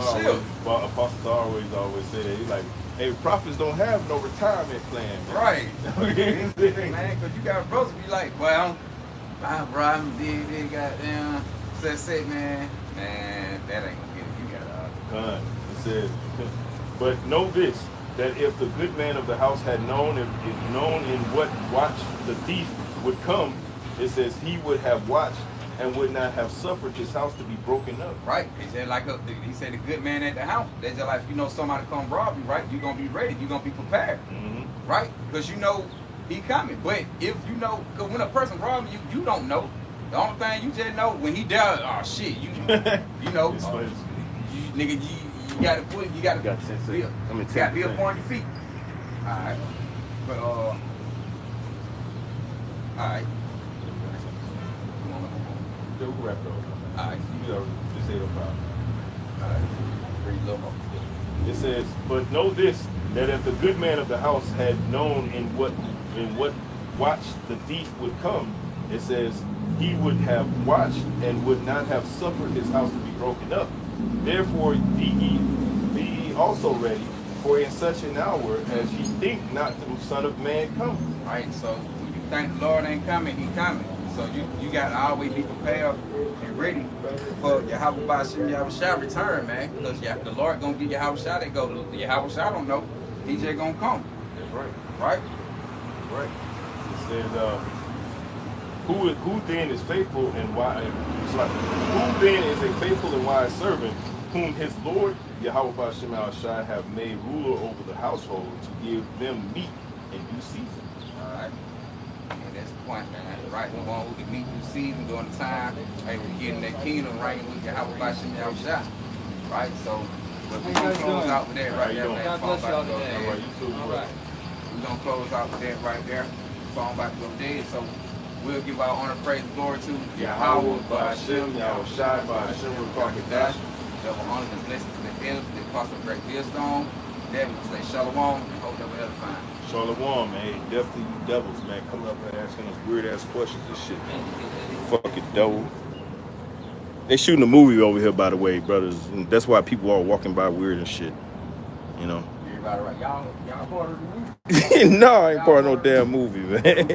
always say that. He's like, hey, prophets don't have no retirement plan, man. Right. Man, because you got brothers be like, well, my brother did goddamn say, man, that ain't gonna get it. You got it says, but know this, that if the good man of the house had known, if known in what watch the thief would come, it says he would have watched and would not have suffered his house to be broken up. Right. He said the good man at the house. That's just like, if you know somebody come rob you, right? You're gonna be ready. You're gonna be prepared, right? Because you know he coming. But if you know, because when a person robs you, you don't know. The only thing you just know when he died, oh shit, you know, you gotta put, you gotta be up on your feet. Alright. But alright. We'll wrap it up. Alright. Just 8:05. Alright. Read low. It says, but know this, that if the good man of the house had known in what watch the thief would come, it says he would have watched and would not have suffered his house to be broken up. Therefore be ye also ready, for in such an hour as ye think not the Son of Man come. Right, so when you think the Lord ain't coming, he coming. So you got to always be prepared and ready for Yahweh Shemiah Shah return, man. Because the Lord gonna give Yahweh Shah that go to Yahweh Shah don't know. He just gonna come. That's right. Right? Right. It says, who then is faithful and wise? Who then is a faithful and wise servant, whom his Lord Yahweh Shemiah Shah have made ruler over the household to give them meat in due season? All right. And that's the point, man. Right, the one who can meet due season during the time, hey, we're getting that kingdom reign with Yahweh Shemiah Shah. Right, so we're gonna close out with that right there, man. God bless y'all today. We're gonna close out with that right there. Phone about to go dead, so we'll give our honor, praise, and glory to Yahweh Ba'ashem, Yahweh Shai, Ba'ashem, Ruach double honor and blessings to the elders, the apostle of great wisdom. That we say shalom and hope that we're edifying. Shalom, man. Death to you devils, man. Coming up and asking us weird ass questions and shit, man. Fucking devil. They shooting a movie over here, by the way, brothers. And that's why people are walking by weird and shit. You know. Everybody right. Y'all part of the movie? No, I ain't part of no damn movie, man.